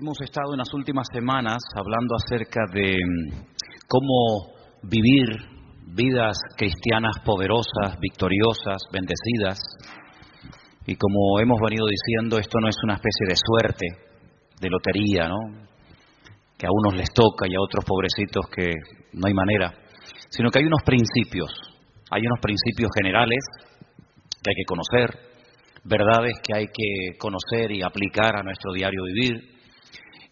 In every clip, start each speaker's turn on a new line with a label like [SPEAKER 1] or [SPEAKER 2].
[SPEAKER 1] Hemos estado en las últimas semanas hablando acerca de cómo vivir vidas cristianas poderosas, victoriosas, bendecidas. Y como hemos venido diciendo, esto no es una especie de suerte, de lotería, ¿no? Que a unos les toca y a otros pobrecitos que no hay manera. Sino que hay unos principios generales que hay que conocer, verdades que hay que conocer y aplicar a nuestro diario vivir.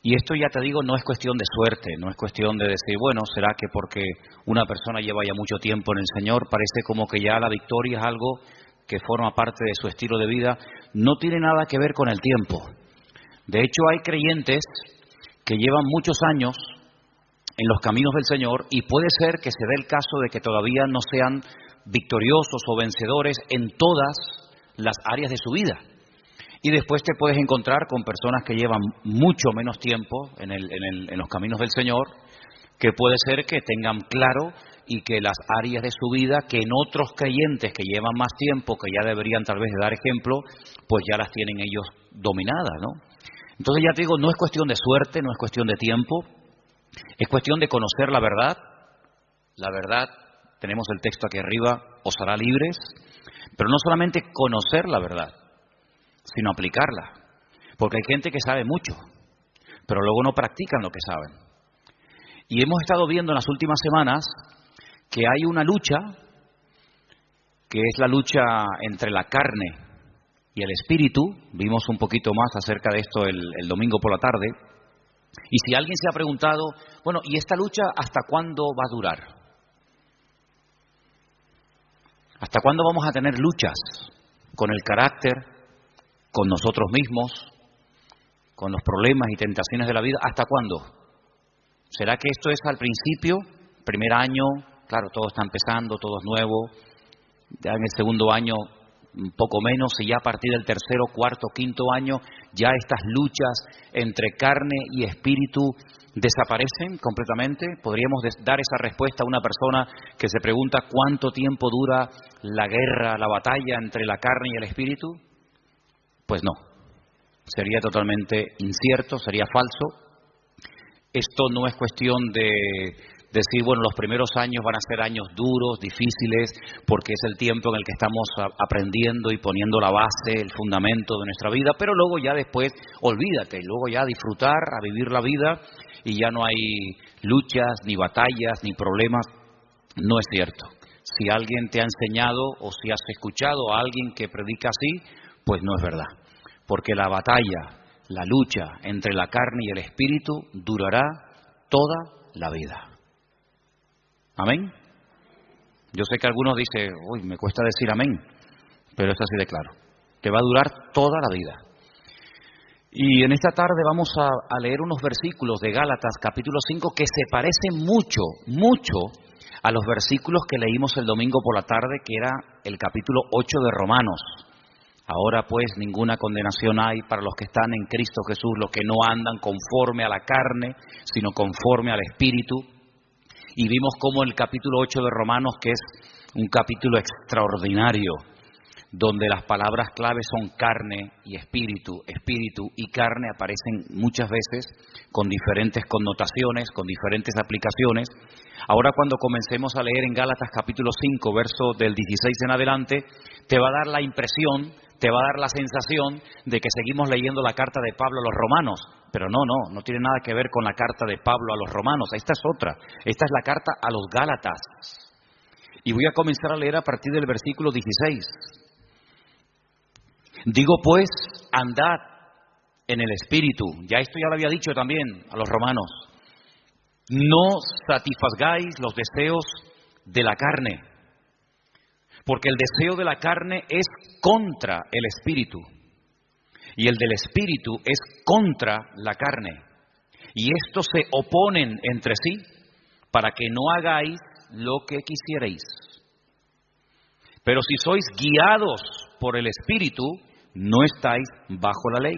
[SPEAKER 1] Y esto, ya te digo, no es cuestión de suerte, no es cuestión de decir, bueno, será que porque una persona lleva ya mucho tiempo en el Señor, parece como que ya la victoria es algo que forma parte de su estilo de vida. No tiene nada que ver con el tiempo. De hecho, hay creyentes que llevan muchos años en los caminos del Señor y puede ser que se dé el caso de que todavía no sean victoriosos o vencedores en todas las áreas de su vida. Y después te puedes encontrar con personas que llevan mucho menos tiempo en los caminos del Señor, que puede ser que tengan claro y que las áreas de su vida que en otros creyentes que llevan más tiempo, que ya deberían tal vez de dar ejemplo, pues ya las tienen ellos dominadas, ¿no? Entonces ya te digo, no es cuestión de suerte, no es cuestión de tiempo, es cuestión de conocer la verdad. La verdad, tenemos el texto aquí arriba, os hará libres, pero no solamente conocer la verdad, sino aplicarla. Porque hay gente que sabe mucho, pero luego no practican lo que saben. Y hemos estado viendo en las últimas semanas que hay una lucha, que es la lucha entre la carne y el espíritu. Vimos un poquito más acerca de esto el domingo por la tarde. Y si alguien se ha preguntado, bueno, ¿y esta lucha hasta cuándo va a durar? ¿Hasta cuándo vamos a tener luchas con el carácter, con nosotros mismos, con los problemas y tentaciones de la vida? ¿Hasta cuándo? ¿Será que esto es al principio, primer año? Claro, todo está empezando, todo es nuevo. Ya en el segundo año un poco menos, y ya a partir del tercero, cuarto, quinto año, ya estas luchas entre carne y espíritu desaparecen completamente. Podríamos dar esa respuesta a una persona que se pregunta cuánto tiempo dura la guerra, la batalla entre la carne y el espíritu. Pues no, sería totalmente incierto, sería falso. Esto no es cuestión de decir, bueno, los primeros años van a ser años duros, difíciles, porque es el tiempo en el que estamos aprendiendo y poniendo la base, el fundamento de nuestra vida, pero luego ya después, olvídate, luego ya a disfrutar, a vivir la vida, y ya no hay luchas, ni batallas, ni problemas. No es cierto. Si alguien te ha enseñado o si has escuchado a alguien que predica así, pues no es verdad. Porque la batalla, la lucha entre la carne y el espíritu durará toda la vida. ¿Amén? Yo sé que algunos dicen, uy, me cuesta decir amén, pero es así de claro, que va a durar toda la vida. Y en esta tarde vamos a leer unos versículos de Gálatas capítulo 5 que se parecen mucho a los versículos que leímos el domingo por la tarde, que era el capítulo 8 de Romanos. Ahora pues ninguna condenación hay para los que están en Cristo Jesús, los que no andan conforme a la carne, sino conforme al Espíritu. Y vimos cómo el capítulo 8 de Romanos, que es un capítulo extraordinario, donde las palabras claves son carne y espíritu, espíritu y carne, aparecen muchas veces con diferentes connotaciones, con diferentes aplicaciones. Ahora cuando comencemos a leer en Gálatas capítulo 5, verso del 16 en adelante, te va a dar la impresión, te va a dar la sensación de que seguimos leyendo la carta de Pablo a los romanos. Pero no tiene nada que ver con la carta de Pablo a los romanos. Esta es otra. Esta es la carta a los Gálatas. Y voy a comenzar a leer a partir del versículo 16. Digo pues, andad en el Espíritu. Ya esto ya lo había dicho también a los romanos. No satisfagáis los deseos de la carne, porque el deseo de la carne es contra el Espíritu, y el del Espíritu es contra la carne. Y estos se oponen entre sí, para que no hagáis lo que quisierais. Pero si sois guiados por el Espíritu, no estáis bajo la ley.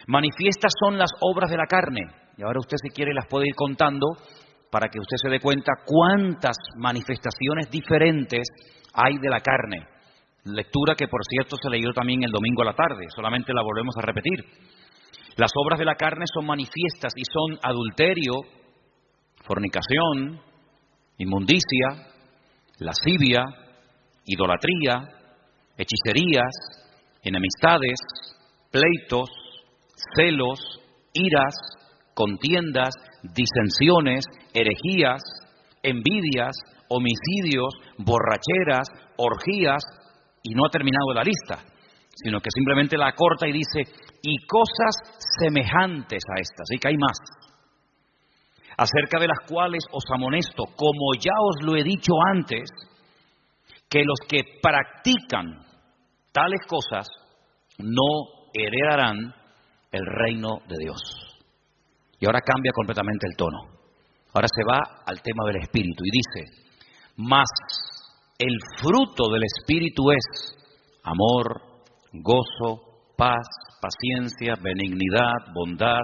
[SPEAKER 1] Manifiestas son las obras de la carne. Y ahora usted, si quiere, las puede ir contando para que usted se dé cuenta cuántas manifestaciones diferentes hay de la carne. Lectura que, por cierto, se leyó también el domingo a la tarde, solamente la volvemos a repetir. Las obras de la carne son manifiestas y son adulterio, fornicación, inmundicia, lascivia, idolatría, hechicerías, enemistades, pleitos, celos, iras, contiendas, disensiones, herejías, envidias, homicidios, borracheras, orgías, y no ha terminado la lista, sino que simplemente la acorta y dice, y cosas semejantes a estas, y que hay más, acerca de las cuales os amonesto, como ya os lo he dicho antes, que los que practican tales cosas no heredarán el reino de Dios. Y ahora cambia completamente el tono. Ahora se va al tema del Espíritu y dice, mas el fruto del Espíritu es amor, gozo, paz, paciencia, benignidad, bondad,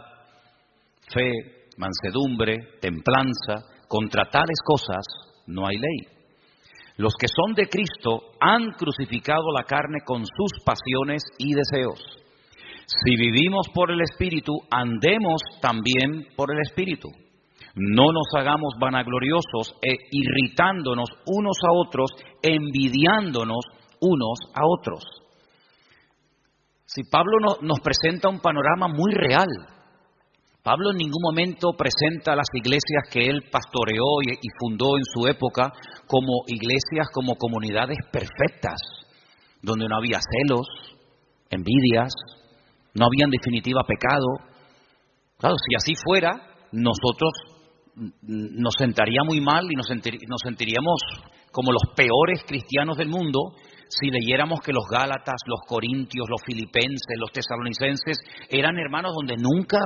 [SPEAKER 1] fe, mansedumbre, templanza. Contra tales cosas no hay ley. Los que son de Cristo han crucificado la carne con sus pasiones y deseos. Si vivimos por el Espíritu, andemos también por el Espíritu. No nos hagamos vanagloriosos irritándonos unos a otros, envidiándonos unos a otros. Si Pablo nos presenta un panorama muy real. Pablo en ningún momento presenta las iglesias que él pastoreó y fundó en su época como iglesias, como comunidades perfectas, donde no había celos, envidias, no había en definitiva pecado. Claro, si así fuera, nosotros nos sentaría muy mal y nos sentiríamos como los peores cristianos del mundo si leyéramos que los Gálatas, los Corintios, los Filipenses, los Tesalonicenses eran hermanos donde nunca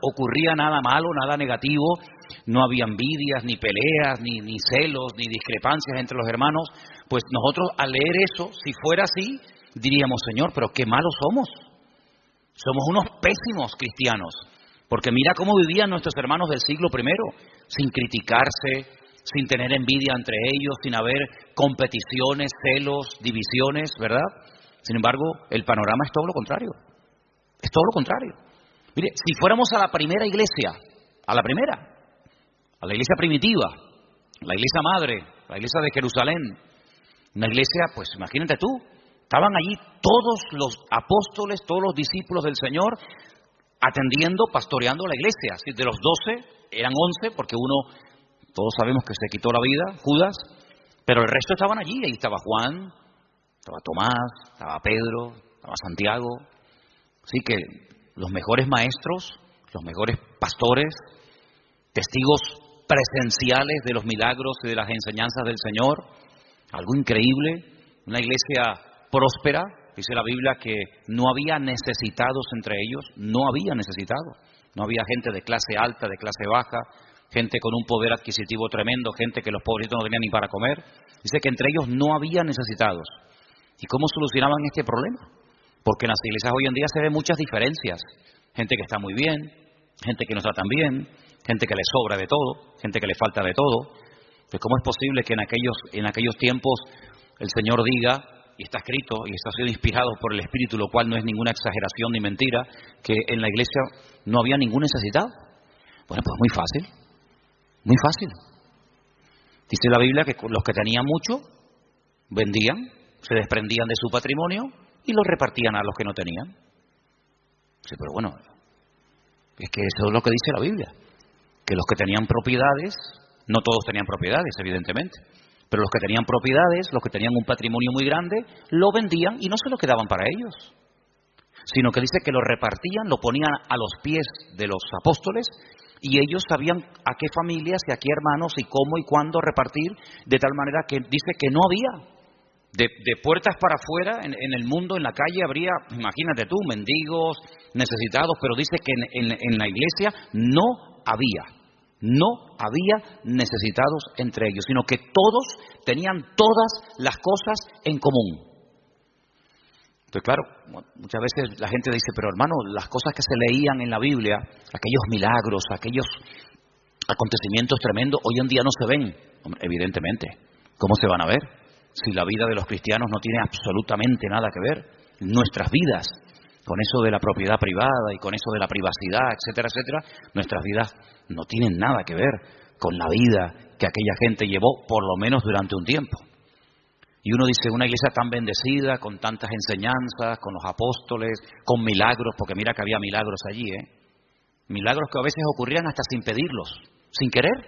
[SPEAKER 1] ocurría nada malo, nada negativo, no había envidias, ni peleas, ni celos, ni discrepancias entre los hermanos. Pues nosotros al leer eso, si fuera así, diríamos, Señor, pero qué malos somos. Somos unos pésimos cristianos. Porque mira cómo vivían nuestros hermanos del siglo I, sin criticarse, sin tener envidia entre ellos, sin haber competiciones, celos, divisiones, ¿verdad? Sin embargo, el panorama es todo lo contrario. Es todo lo contrario. Mire, si fuéramos a la primera iglesia, a la iglesia primitiva, la iglesia madre, la iglesia de Jerusalén, una iglesia, pues imagínate tú, estaban allí todos los apóstoles, todos los discípulos del Señor, atendiendo, pastoreando la iglesia. Así, de los 12, eran 11, porque uno, todos sabemos que se quitó la vida, Judas, pero el resto estaban allí. Ahí estaba Juan, estaba Tomás, estaba Pedro, estaba Santiago. Así que los mejores maestros, los mejores pastores, testigos presenciales de los milagros y de las enseñanzas del Señor. Algo increíble, una iglesia próspera. Dice la Biblia que no había necesitados entre ellos, no había necesitados. No había gente de clase alta, de clase baja, gente con un poder adquisitivo tremendo, gente que los pobrecitos no tenían ni para comer. Dice que entre ellos no había necesitados. ¿Y cómo solucionaban este problema? Porque en las iglesias hoy en día se ven muchas diferencias. Gente que está muy bien, gente que no está tan bien, gente que le sobra de todo, gente que le falta de todo. Pues ¿cómo es posible que en aquellos tiempos el Señor diga, y está escrito, y está sido inspirado por el Espíritu, lo cual no es ninguna exageración ni mentira, que en la iglesia no había ningún necesitado? Bueno, pues muy fácil, muy fácil. Dice la Biblia que los que tenían mucho, vendían, se desprendían de su patrimonio y lo repartían a los que no tenían. Sí, pero bueno, es que eso es lo que dice la Biblia, que los que tenían propiedades, no todos tenían propiedades, evidentemente, pero los que tenían propiedades, los que tenían un patrimonio muy grande, lo vendían y no se lo quedaban para ellos, sino que dice que lo repartían, lo ponían a los pies de los apóstoles y ellos sabían a qué familias y a qué hermanos y cómo y cuándo repartir, de tal manera que dice que no había, de puertas para afuera, en el mundo, en la calle, habría, imagínate tú, mendigos, necesitados, pero dice que en la iglesia no había necesitados entre ellos, sino que todos tenían todas las cosas en común. Entonces, claro, muchas veces la gente dice, pero hermano, las cosas que se leían en la Biblia, aquellos milagros, aquellos acontecimientos tremendos, hoy en día no se ven. Hombre, evidentemente, ¿cómo se van a ver? Si la vida de los cristianos no tiene absolutamente nada que ver, nuestras vidas con eso de la propiedad privada y con eso de la privacidad, etcétera, etcétera, nuestras vidas no tienen nada que ver con la vida que aquella gente llevó, por lo menos durante un tiempo. Y uno dice, una iglesia tan bendecida, con tantas enseñanzas, con los apóstoles, con milagros, porque mira que había milagros allí, milagros que a veces ocurrían hasta sin pedirlos, sin querer.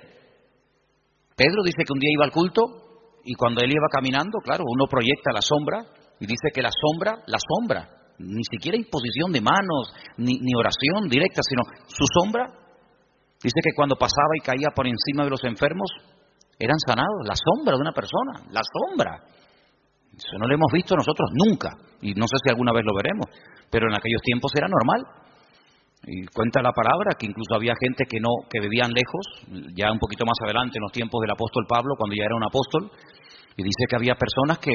[SPEAKER 1] Pedro dice que un día iba al culto y cuando él iba caminando, claro, uno proyecta la sombra y dice que la sombra, ni siquiera imposición de manos, ni oración directa, sino su sombra, dice que cuando pasaba y caía por encima de los enfermos, eran sanados, la sombra de una persona, la sombra. Eso no lo hemos visto nosotros nunca, y no sé si alguna vez lo veremos, pero en aquellos tiempos era normal. Y cuenta la palabra que incluso había gente que vivían lejos, ya un poquito más adelante en los tiempos del apóstol Pablo, cuando ya era un apóstol, y dice que había personas que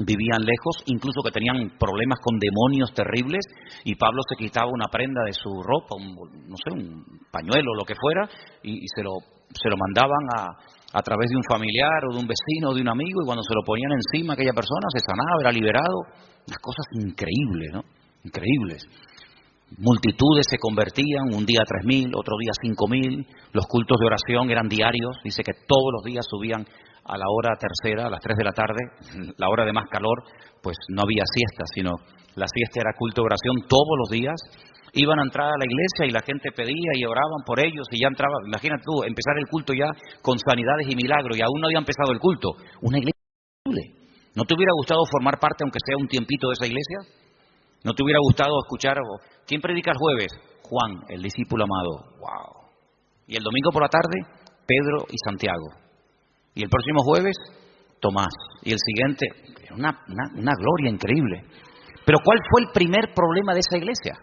[SPEAKER 1] vivían lejos, incluso que tenían problemas con demonios terribles, y Pablo se quitaba una prenda de su ropa, un pañuelo o lo que fuera, y se lo mandaban a través de un familiar o de un vecino o de un amigo, y cuando se lo ponían encima aquella persona se sanaba, era liberado. Unas cosas increíbles, ¿no? Increíbles. Multitudes se convertían, un día 3.000, otro día 5.000, los cultos de oración eran diarios, dice que todos los días subían a la hora tercera, a las 3 de la tarde, la hora de más calor, pues no había siesta, sino la siesta era culto de oración todos los días. Iban a entrar a la iglesia y la gente pedía y oraban por ellos y ya entraba, imagínate tú, empezar el culto ya con sanidades y milagros y aún no había empezado el culto. Una iglesia increíble. ¿No te hubiera gustado formar parte, aunque sea un tiempito, de esa iglesia? ¿No te hubiera gustado escuchar? ¿Quién predica el jueves? Juan, el discípulo amado. ¡Wow! Y el domingo por la tarde, Pedro y Santiago. Y el próximo jueves, Tomás. Y el siguiente, una gloria increíble. Pero ¿cuál fue el primer problema de esa iglesia?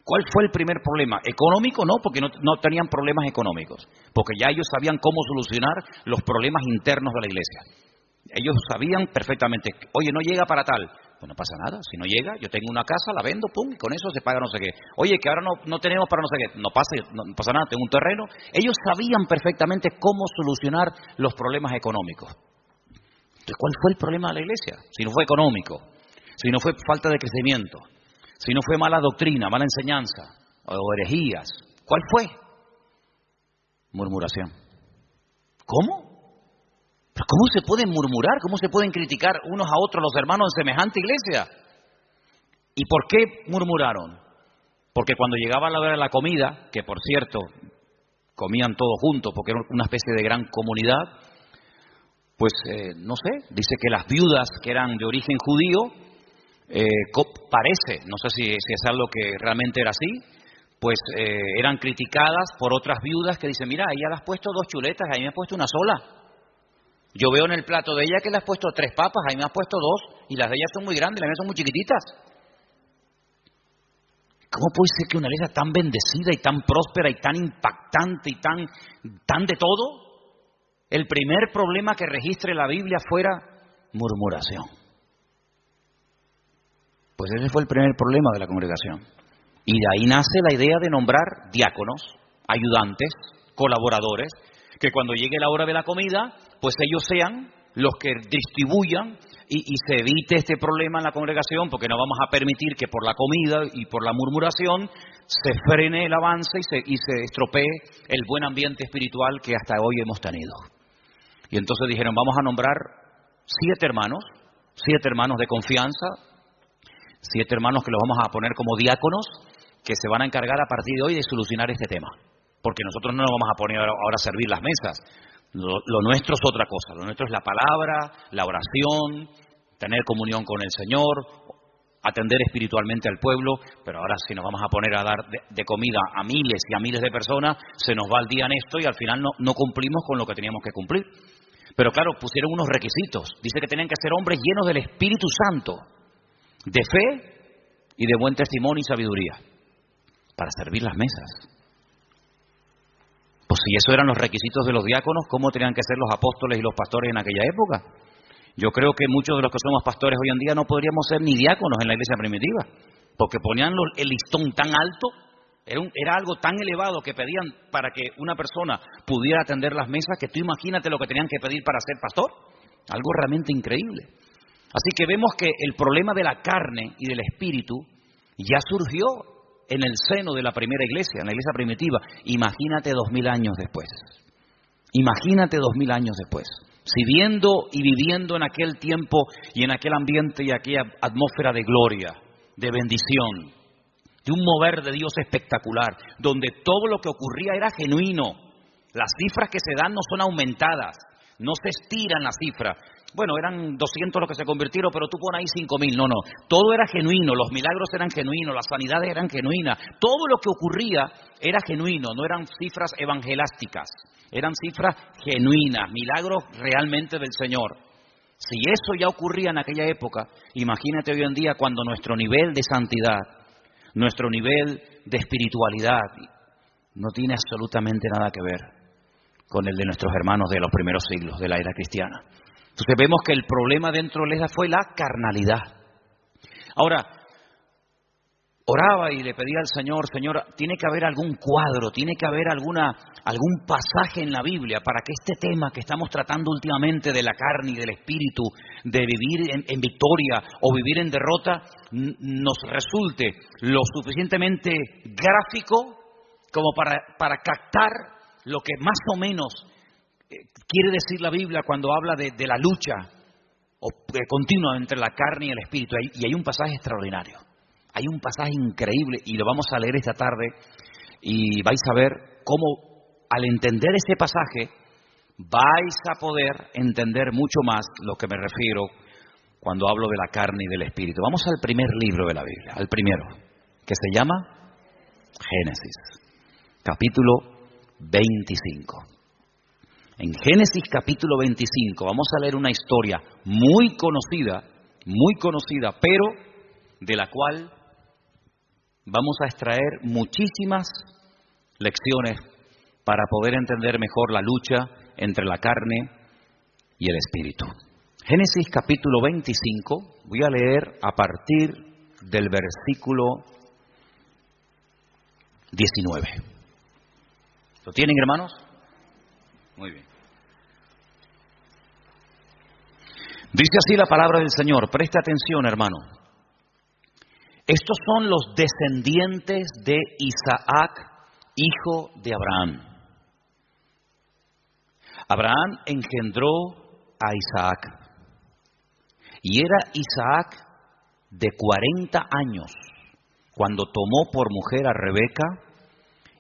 [SPEAKER 1] ¿Cuál fue el primer problema? ¿Económico? No, porque no tenían problemas económicos. Porque ya ellos sabían cómo solucionar los problemas internos de la iglesia. Ellos sabían perfectamente, oye, no llega para tal. Pues no pasa nada, si no llega, yo tengo una casa, la vendo, pum, y con eso se paga no sé qué. Oye, que ahora no tenemos para no sé qué. No pasa nada, tengo un terreno. Ellos sabían perfectamente cómo solucionar los problemas económicos. Entonces, ¿cuál fue el problema de la iglesia? Si no fue económico, si no fue falta de crecimiento, si no fue mala doctrina, mala enseñanza, o herejías, ¿cuál fue? Murmuración. ¿Cómo? ¿Pero cómo se pueden murmurar? ¿Cómo se pueden criticar unos a otros los hermanos en semejante iglesia? ¿Y por qué murmuraron? Porque cuando llegaba la hora de la comida, que por cierto, comían todos juntos porque era una especie de gran comunidad, pues no sé, dice que las viudas que eran de origen judío, parece, no sé si es algo que realmente era así, pues eran criticadas por otras viudas que dicen, mira, a ella le has puesto 2 chuletas, a mí me has puesto una sola. Yo veo en el plato de ella que le has puesto 3 papas, a mí me has puesto 2, y las de ella son muy grandes, las mías son muy chiquititas. ¿Cómo puede ser que una iglesia tan bendecida y tan próspera y tan impactante y tan de todo, el primer problema que registre la Biblia fuera murmuración? Pues ese fue el primer problema de la congregación. Y de ahí nace la idea de nombrar diáconos, ayudantes, colaboradores, que cuando llegue la hora de la comida, pues ellos sean los que distribuyan y se evite este problema en la congregación, porque no vamos a permitir que por la comida y por la murmuración se frene el avance y se estropee el buen ambiente espiritual que hasta hoy hemos tenido. Y entonces dijeron, vamos a nombrar 7 hermanos de confianza, 7 hermanos que los vamos a poner como diáconos, que se van a encargar a partir de hoy de solucionar este tema. Porque nosotros no nos vamos a poner ahora a servir las mesas. Lo nuestro es otra cosa. Lo nuestro es la palabra, la oración, tener comunión con el Señor, atender espiritualmente al pueblo. Pero ahora si nos vamos a poner a dar de comida a miles y a miles de personas, se nos va el día en esto y al final no cumplimos con lo que teníamos que cumplir. Pero claro, pusieron unos requisitos. Dice que tenían que ser hombres llenos del Espíritu Santo, de fe y de buen testimonio y sabiduría, para servir las mesas. Pues si esos eran los requisitos de los diáconos, ¿cómo tenían que ser los apóstoles y los pastores en aquella época? Yo creo que muchos de los que somos pastores hoy en día no podríamos ser ni diáconos en la iglesia primitiva, porque ponían el listón tan alto, era algo tan elevado que pedían para que una persona pudiera atender las mesas, que tú imagínate lo que tenían que pedir para ser pastor, algo realmente increíble. Así que vemos que el problema de la carne y del espíritu Ya surgió en el seno de la primera iglesia, en la iglesia primitiva. Imagínate 2000 años después. Imagínate 2000 años después. Si viendo y viviendo en aquel tiempo y en aquel ambiente y aquella atmósfera de gloria, de bendición, de un mover de Dios espectacular, donde todo lo que ocurría era genuino. Las cifras que se dan no son aumentadas, no se estiran las cifras. Bueno, eran 200 los que se convirtieron, pero tú pones ahí 5000. No. Todo era genuino, los milagros eran genuinos, las sanidades eran genuinas. Todo lo que ocurría era genuino, no eran cifras evangelásticas. Eran cifras genuinas, milagros realmente del Señor. Si eso ya ocurría en aquella época, imagínate hoy en día cuando nuestro nivel de santidad, nuestro nivel de espiritualidad no tiene absolutamente nada que ver con el de nuestros hermanos de los primeros siglos de la era cristiana. Entonces vemos que el problema dentro de la iglesia fue la carnalidad. Ahora, oraba y le pedía al Señor, Señor, tiene que haber algún cuadro, tiene que haber algún pasaje en la Biblia para que este tema que estamos tratando últimamente de la carne y del espíritu, de vivir en victoria o vivir en derrota, nos resulte lo suficientemente gráfico como para captar lo que más o menos quiere decir la Biblia cuando habla de la lucha continua entre la carne y el espíritu. Y hay un pasaje extraordinario. Hay un pasaje increíble y lo vamos a leer esta tarde y vais a ver cómo al entender ese pasaje vais a poder entender mucho más lo que me refiero cuando hablo de la carne y del espíritu. Vamos al primer libro de la Biblia, al primero, que se llama Génesis, capítulo 25. En Génesis capítulo 25 vamos a leer una historia muy conocida, pero de la cual vamos a extraer muchísimas lecciones para poder entender mejor la lucha entre la carne y el espíritu. Génesis capítulo 25, voy a leer a partir del versículo 19. ¿Lo tienen, hermanos? Muy bien. Dice así la palabra del Señor, presta atención, hermano. Estos son los descendientes de Isaac, hijo de Abraham. Abraham engendró a Isaac. Y era Isaac de 40 años cuando tomó por mujer a Rebeca,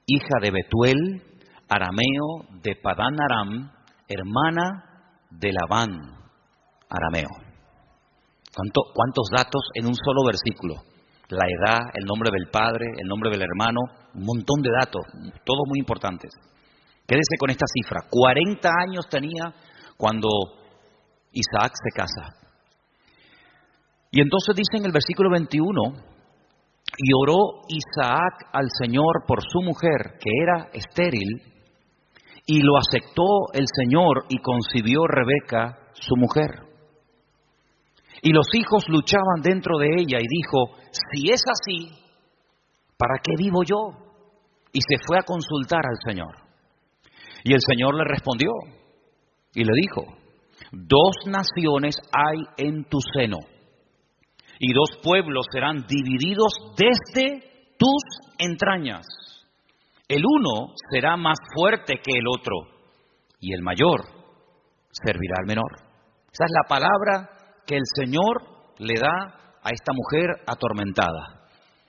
[SPEAKER 1] hija de Betuel, arameo de Padán Aram, hermana de Labán, arameo. ¿Cuántos datos en un solo versículo? La edad, el nombre del padre, el nombre del hermano, un montón de datos, todos muy importantes. Quédese con esta cifra, 40 años tenía cuando Isaac se casa. Y entonces dice en el versículo 21, y oró Isaac al Señor por su mujer, que era estéril, y lo aceptó el Señor y concibió Rebeca, su mujer. Y los hijos luchaban dentro de ella y dijo, si es así, ¿para qué vivo yo? Y se fue a consultar al Señor. Y el Señor le respondió y le dijo, 2 naciones hay en tu seno, y 2 pueblos serán divididos desde tus entrañas. El uno será más fuerte que el otro, y el mayor servirá al menor. Esa es la palabra que el Señor le da a esta mujer atormentada.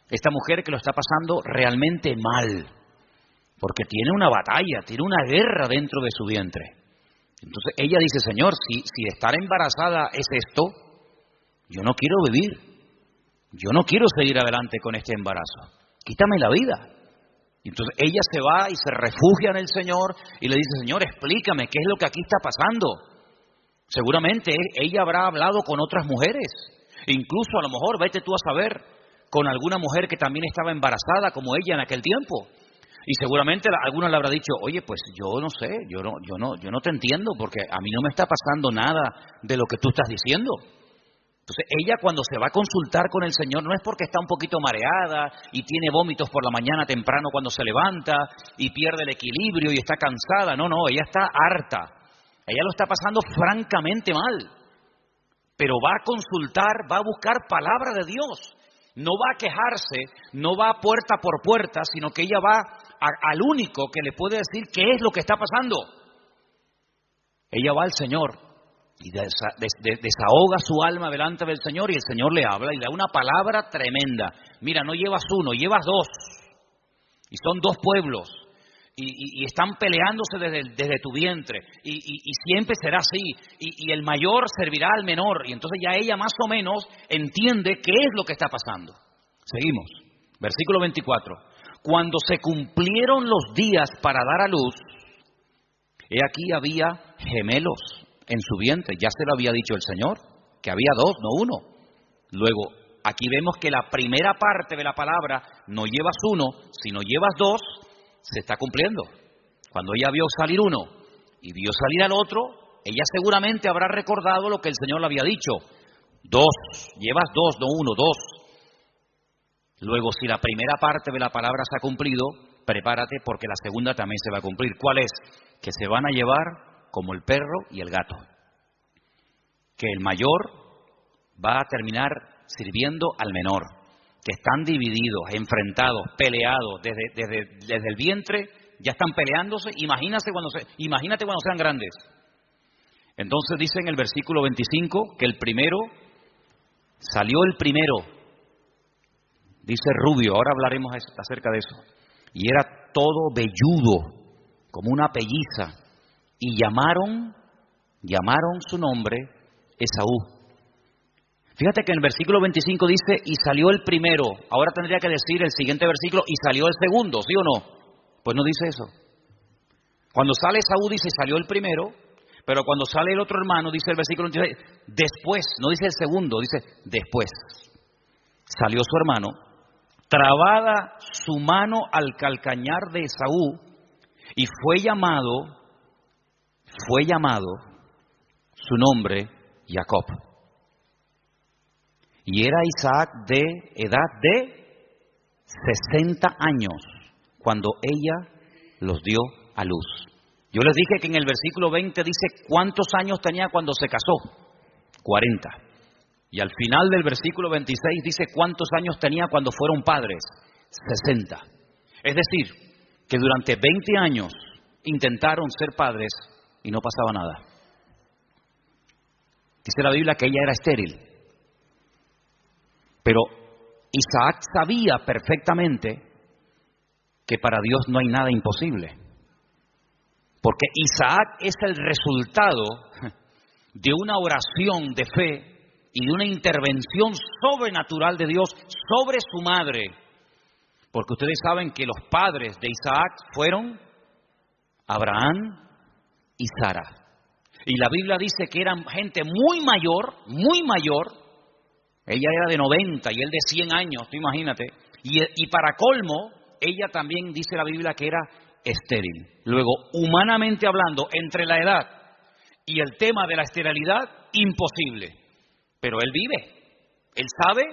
[SPEAKER 1] Esta mujer que lo está pasando realmente mal, porque tiene una batalla, tiene una guerra dentro de su vientre. Entonces ella dice, Señor, si estar embarazada es esto, yo no quiero vivir, yo no quiero seguir adelante con este embarazo, quítame la vida. Entonces ella se va y se refugia en el Señor y le dice, Señor, explícame qué es lo que aquí está pasando. Seguramente ella habrá hablado con otras mujeres, incluso a lo mejor, vete tú a saber, con alguna mujer que también estaba embarazada como ella en aquel tiempo. Y seguramente alguna le habrá dicho, oye, pues yo no sé, yo no te entiendo porque a mí no me está pasando nada de lo que tú estás diciendo. Entonces ella cuando se va a consultar con el Señor no es porque está un poquito mareada y tiene vómitos por la mañana temprano cuando se levanta y pierde el equilibrio y está cansada. No, ella está harta. Ella lo está pasando francamente mal. Pero va a consultar, va a buscar palabra de Dios. No va a quejarse, no va puerta por puerta, sino que ella va al único que le puede decir qué es lo que está pasando. Ella va al Señor y desahoga su alma delante del Señor, y el Señor le habla y le da una palabra tremenda. Mira, no llevas uno, llevas dos. Y son dos pueblos. Y están peleándose desde tu vientre. Y siempre será así. Y el mayor servirá al menor. Y entonces ya ella más o menos entiende qué es lo que está pasando. Seguimos. Versículo 24. Cuando se cumplieron los días para dar a luz, he aquí había gemelos en su vientre. Ya se lo había dicho el Señor, que había dos, no uno. Luego, aquí vemos que la primera parte de la palabra, no llevas uno, sino llevas dos, se está cumpliendo. Cuando ella vio salir uno y vio salir al otro, ella seguramente habrá recordado lo que el Señor le había dicho. Dos, llevas dos, no uno, dos. Luego, si la primera parte de la palabra se ha cumplido, prepárate porque la segunda también se va a cumplir. ¿Cuál es? Que se van a llevar como el perro y el gato. Que el mayor va a terminar sirviendo al menor. Que están divididos, enfrentados, peleados, desde el vientre, ya están peleándose. Imagínate cuando sean grandes. Entonces dice en el versículo 25 que salió el primero, dice rubio, ahora hablaremos acerca de eso, y era todo velludo, como una pelliza, y llamaron su nombre Esaú. Fíjate que en el versículo 25 dice, y salió el primero. Ahora tendría que decir el siguiente versículo, y salió el segundo, ¿sí o no? Pues no dice eso. Cuando sale Esaú dice, salió el primero, pero cuando sale el otro hermano, dice el versículo 26, después, no dice el segundo, dice después. Salió su hermano, trabada su mano al calcañar de Esaú, y fue llamado su nombre Jacob. Y era Isaac de edad de 60 años cuando ella los dio a luz. Yo les dije que en el versículo 20 dice cuántos años tenía cuando se casó. 40. Y al final del versículo 26 dice cuántos años tenía cuando fueron padres. 60. Es decir, que durante 20 años intentaron ser padres y no pasaba nada. Dice la Biblia que ella era estéril. Pero Isaac sabía perfectamente que para Dios no hay nada imposible. Porque Isaac es el resultado de una oración de fe y de una intervención sobrenatural de Dios sobre su madre. Porque ustedes saben que los padres de Isaac fueron Abraham y Sara. Y la Biblia dice que eran gente muy mayor. Ella era de 90 y él de 100 años, tú imagínate. Y para colmo, ella también dice la Biblia que era estéril. Luego, humanamente hablando, entre la edad y el tema de la esterilidad, imposible. Pero él vive. Él sabe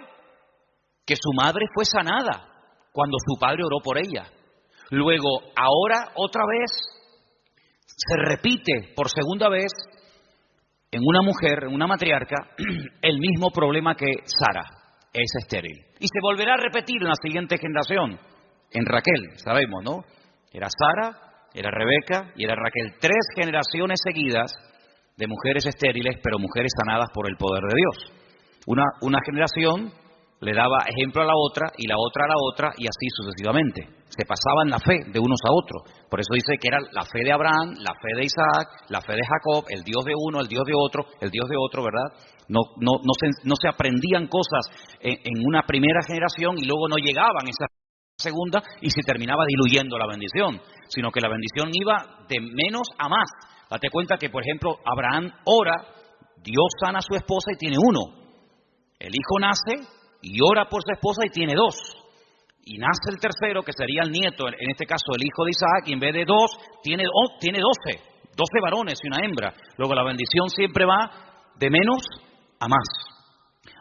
[SPEAKER 1] que su madre fue sanada cuando su padre oró por ella. Luego, ahora otra vez, se repite por segunda vez en una mujer, en una matriarca, el mismo problema que Sara, es estéril. Y se volverá a repetir en la siguiente generación, en Raquel, sabemos, ¿no? Era Sara, era Rebeca y era Raquel. 3 generaciones seguidas de mujeres estériles, pero mujeres sanadas por el poder de Dios. Una generación le daba ejemplo a la otra y la otra a la otra y así sucesivamente. Se pasaban la fe de unos a otros. Por eso dice que era la fe de Abraham, la fe de Isaac, la fe de Jacob, el Dios de uno, el Dios de otro, el Dios de otro, ¿verdad? No se aprendían cosas en una primera generación y luego no llegaban esa segunda y se terminaba diluyendo la bendición, sino que la bendición iba de menos a más. Date cuenta que, por ejemplo, Abraham ora, Dios sana a su esposa y tiene uno. El hijo nace y ora por su esposa y tiene 2. Y nace el tercero, que sería el nieto, en este caso el hijo de Isaac, y en vez de 2, tiene 12 varones y una hembra. Luego la bendición siempre va de menos a más.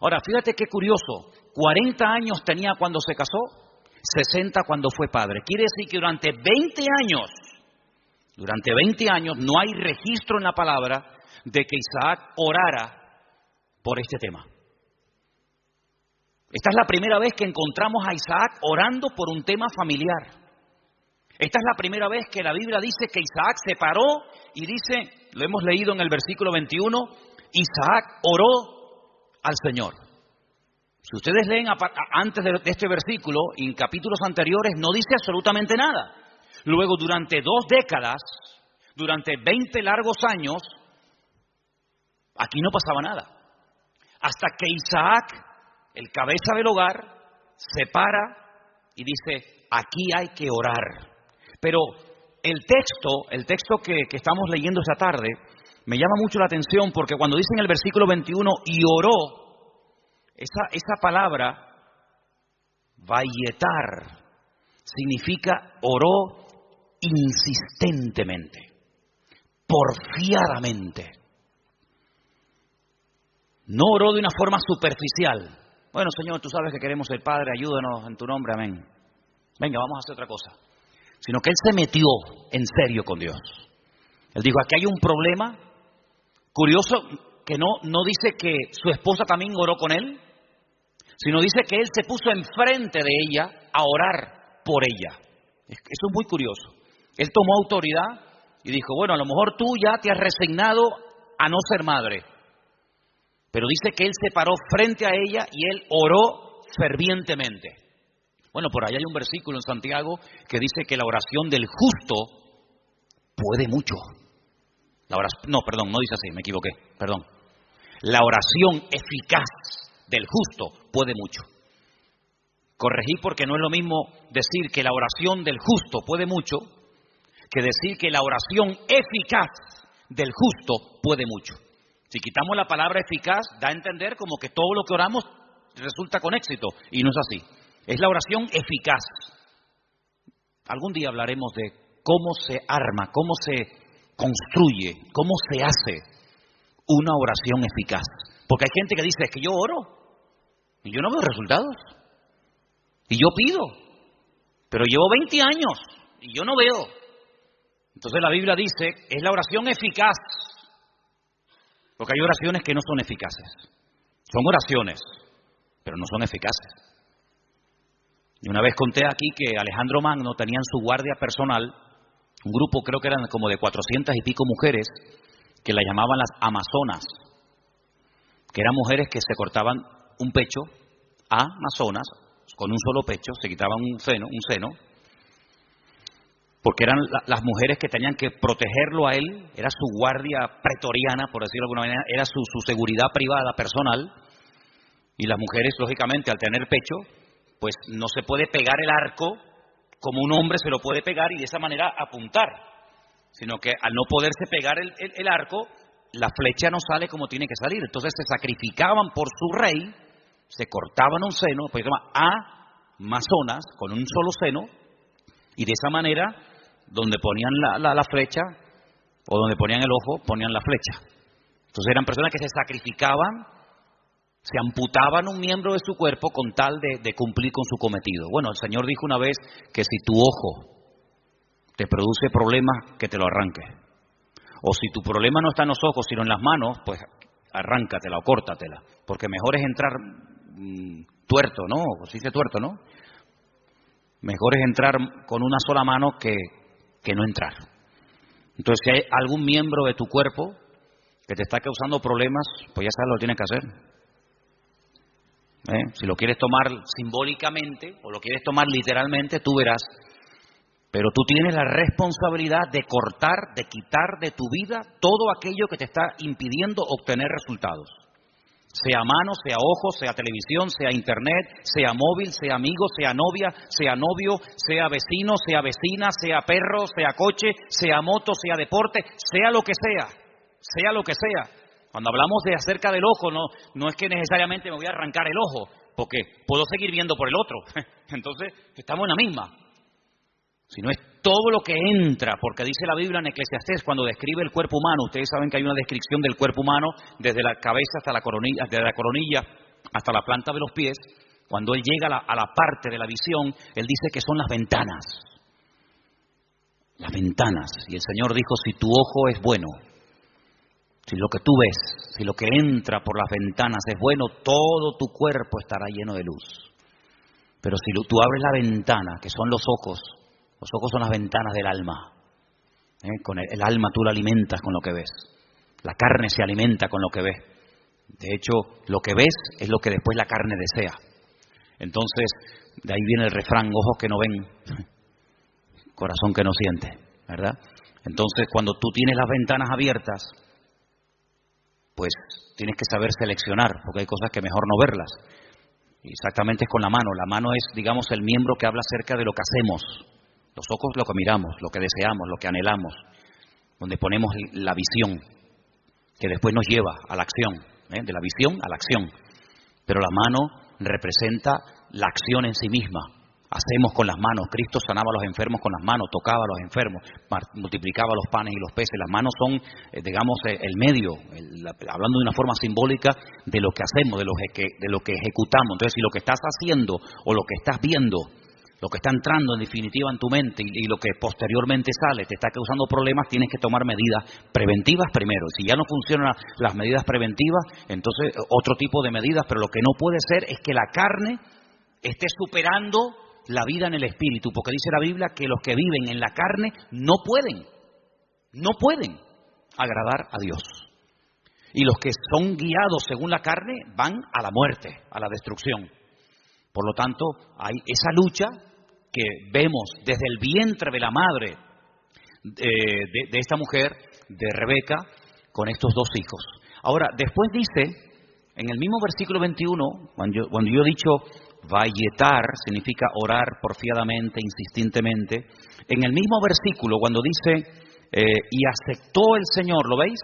[SPEAKER 1] Ahora, fíjate qué curioso, 40 años tenía cuando se casó, 60 cuando fue padre. Quiere decir que durante 20 años no hay registro en la palabra de que Isaac orara por este tema. Esta es la primera vez que encontramos a Isaac orando por un tema familiar. Esta es la primera vez que la Biblia dice que Isaac se paró y dice, lo hemos leído en el versículo 21, Isaac oró al Señor. Si ustedes leen antes de este versículo y en capítulos anteriores, no dice absolutamente nada. Luego, durante 2 décadas, durante 20 largos años, aquí no pasaba nada. Hasta que Isaac, el cabeza del hogar, se para y dice, aquí hay que orar. Pero el texto que estamos leyendo esta tarde, me llama mucho la atención porque cuando dice en el versículo 21, y oró, esa palabra, vayetar, significa oró insistentemente, porfiadamente. No oró de una forma superficial. Bueno, Señor, tú sabes que queremos ser Padre, ayúdanos en tu nombre, amén. Venga, vamos a hacer otra cosa. Sino que él se metió en serio con Dios. Él dijo, aquí hay un problema. Curioso que no dice que su esposa también oró con él, sino dice que él se puso enfrente de ella a orar por ella. Eso es muy curioso. Él tomó autoridad y dijo, bueno, a lo mejor tú ya te has resignado a no ser madre. Pero dice que él se paró frente a ella y él oró fervientemente. Bueno, por ahí hay un versículo en Santiago que dice que la oración del justo puede mucho. No dice así, me equivoqué, perdón. La oración eficaz del justo puede mucho. Corregí porque no es lo mismo decir que la oración del justo puede mucho que decir que la oración eficaz del justo puede mucho. Si quitamos la palabra eficaz, da a entender como que todo lo que oramos resulta con éxito, y no es así. Es la oración eficaz. Algún día hablaremos de cómo se arma, cómo se construye, cómo se hace una oración eficaz. Porque hay gente que dice, es que yo oro y yo no veo resultados. Y yo pido, pero llevo 20 años y yo no veo. Entonces la Biblia dice, es la oración eficaz. Porque hay oraciones que no son eficaces. Son oraciones, pero no son eficaces. Y una vez conté aquí que Alejandro Magno tenía en su guardia personal un grupo, creo que eran como de 400 y pico mujeres, que la llamaban las amazonas, que eran mujeres que se cortaban un pecho, amazonas, con un solo pecho, se quitaban un seno, porque eran las mujeres que tenían que protegerlo a él, era su guardia pretoriana, por decirlo de alguna manera, era su seguridad privada, personal, y las mujeres, lógicamente, al tener pecho, pues no se puede pegar el arco como un hombre se lo puede pegar y de esa manera apuntar, sino que al no poderse pegar el arco, la flecha no sale como tiene que salir. Entonces se sacrificaban por su rey, se cortaban un seno, pues se llama amazonas, con un solo seno, y de esa manera, donde ponían la flecha, o donde ponían el ojo, ponían la flecha. Entonces eran personas que se sacrificaban, se amputaban un miembro de su cuerpo con tal de cumplir con su cometido. Bueno, el Señor dijo una vez que si tu ojo te produce problemas, que te lo arranque. O si tu problema no está en los ojos, sino en las manos, pues arráncatela o córtatela. Porque mejor es entrar tuerto, ¿no? O se dice tuerto, ¿no? Mejor es entrar con una sola mano que no entrar. Entonces, si hay algún miembro de tu cuerpo que te está causando problemas, pues ya sabes lo que tienes que hacer. Si lo quieres tomar simbólicamente o lo quieres tomar literalmente, tú verás. Pero tú tienes la responsabilidad de cortar, de quitar de tu vida todo aquello que te está impidiendo obtener resultados. Sea mano, sea ojo, sea televisión, sea internet, sea móvil, sea amigo, sea novia, sea novio, sea vecino, sea vecina, sea perro, sea coche, sea moto, sea deporte, sea lo que sea lo que sea. Cuando hablamos de acerca del ojo, no es que necesariamente me voy a arrancar el ojo, porque puedo seguir viendo por el otro. Entonces, estamos en la misma. Sino es todo lo que entra, porque dice la Biblia en Eclesiastés, cuando describe el cuerpo humano, ustedes saben que hay una descripción del cuerpo humano desde la cabeza hasta la coronilla, desde la coronilla hasta la planta de los pies. Cuando él llega a la parte de la visión, él dice que son las ventanas. Las ventanas. Y el Señor dijo, si tu ojo es bueno, Si lo que tú ves, si lo que entra por las ventanas es bueno, todo tu cuerpo estará lleno de luz. Pero si tú abres la ventana, que son los ojos son las ventanas del alma. Con el alma tú la alimentas con lo que ves. La carne se alimenta con lo que ves. De hecho, lo que ves es lo que después la carne desea. Entonces, de ahí viene el refrán, ojos que no ven, corazón que no siente, ¿verdad? Entonces, cuando tú tienes las ventanas abiertas, pues tienes que saber seleccionar, porque hay cosas que mejor no verlas. Y exactamente es con la mano. La mano es, digamos, el miembro que habla acerca de lo que hacemos. Los ojos lo que miramos, lo que deseamos, lo que anhelamos, donde ponemos la visión, que después nos lleva a la acción, de la visión a la acción. Pero la mano representa la acción en sí misma. Hacemos con las manos. Cristo sanaba a los enfermos con las manos, tocaba a los enfermos, multiplicaba los panes y los peces. Las manos son, digamos, el medio, hablando de una forma simbólica de lo que hacemos, de lo que ejecutamos. Entonces, si lo que estás haciendo o lo que estás viendo, lo que está entrando en definitiva en tu mente y lo que posteriormente sale te está causando problemas, tienes que tomar medidas preventivas primero. Si ya no funcionan las medidas preventivas, entonces otro tipo de medidas, pero lo que no puede ser es que la carne esté superando la vida en el espíritu, porque dice la Biblia que los que viven en la carne no pueden agradar a Dios. Y los que son guiados según la carne van a la muerte, a la destrucción. Por lo tanto, hay esa lucha que vemos desde el vientre de la madre de esta mujer, de Rebeca, con estos dos hijos. Ahora, después dice, en el mismo versículo 21, cuando yo he dicho vayetar, significa orar porfiadamente, insistentemente, en el mismo versículo, cuando dice, y aceptó el Señor, ¿lo veis?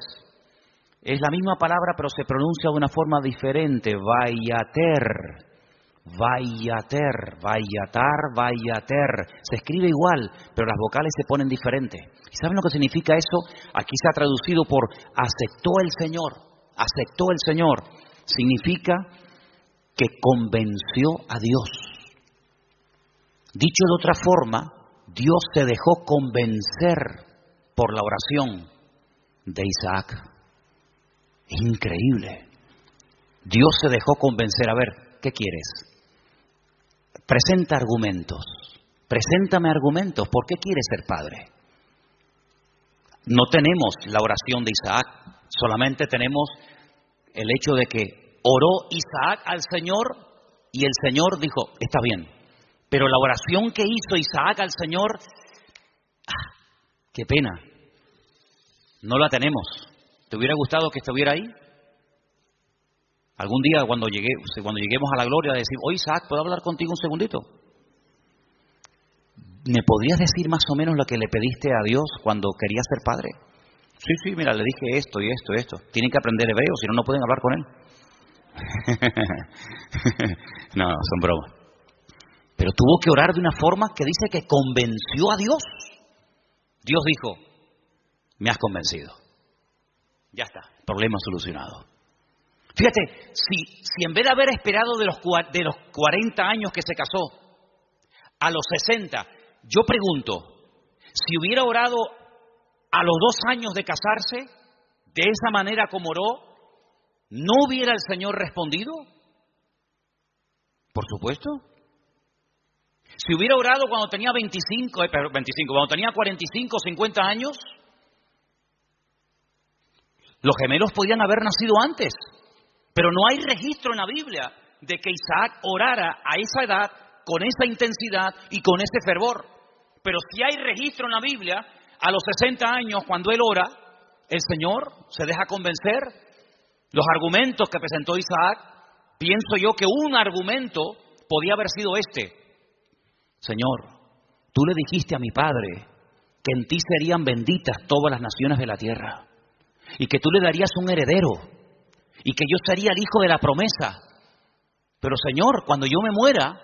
[SPEAKER 1] Es la misma palabra, pero se pronuncia de una forma diferente, vayater. Vayater, vayatar, vayater. Se escribe igual, pero las vocales se ponen diferentes. ¿Y saben lo que significa eso? Aquí se ha traducido por aceptó el Señor. Aceptó el Señor. Significa que convenció a Dios. Dicho de otra forma, Dios se dejó convencer por la oración de Isaac. Es increíble. Dios se dejó convencer. A ver, ¿qué quieres? Presenta argumentos. Preséntame argumentos. ¿Por qué quieres ser padre? No tenemos la oración de Isaac. Solamente tenemos el hecho de que oró Isaac al Señor y el Señor dijo, está bien. Pero la oración que hizo Isaac al Señor, qué pena. No la tenemos. ¿Te hubiera gustado que estuviera ahí? Algún día cuando lleguemos a la gloria decir, oye Isaac, ¿puedo hablar contigo un segundito? ¿Me podrías decir más o menos lo que le pediste a Dios cuando querías ser padre? Sí, mira, le dije esto y esto y esto. Tienen que aprender hebreo, si no, no pueden hablar con él. No, son bromas. Pero tuvo que orar de una forma que dice que convenció a Dios. Dios dijo, me has convencido. Ya está, problema solucionado. Fíjate, si en vez de haber esperado de los 40 años que se casó, a los 60, yo pregunto, si hubiera orado a los 2 años de casarse, de esa manera como oró, ¿no hubiera el Señor respondido? Por supuesto. Si hubiera orado cuando tenía cuando tenía 45, 50 años, los gemelos podían haber nacido antes. Pero no hay registro en la Biblia de que Isaac orara a esa edad, con esa intensidad y con ese fervor. Pero sí hay registro en la Biblia, a los 60 años, cuando él ora, el Señor se deja convencer. Los argumentos que presentó Isaac, pienso yo que un argumento podía haber sido este. Señor, tú le dijiste a mi padre que en ti serían benditas todas las naciones de la tierra y que tú le darías un heredero y que yo sería el hijo de la promesa. Pero Señor, cuando yo me muera,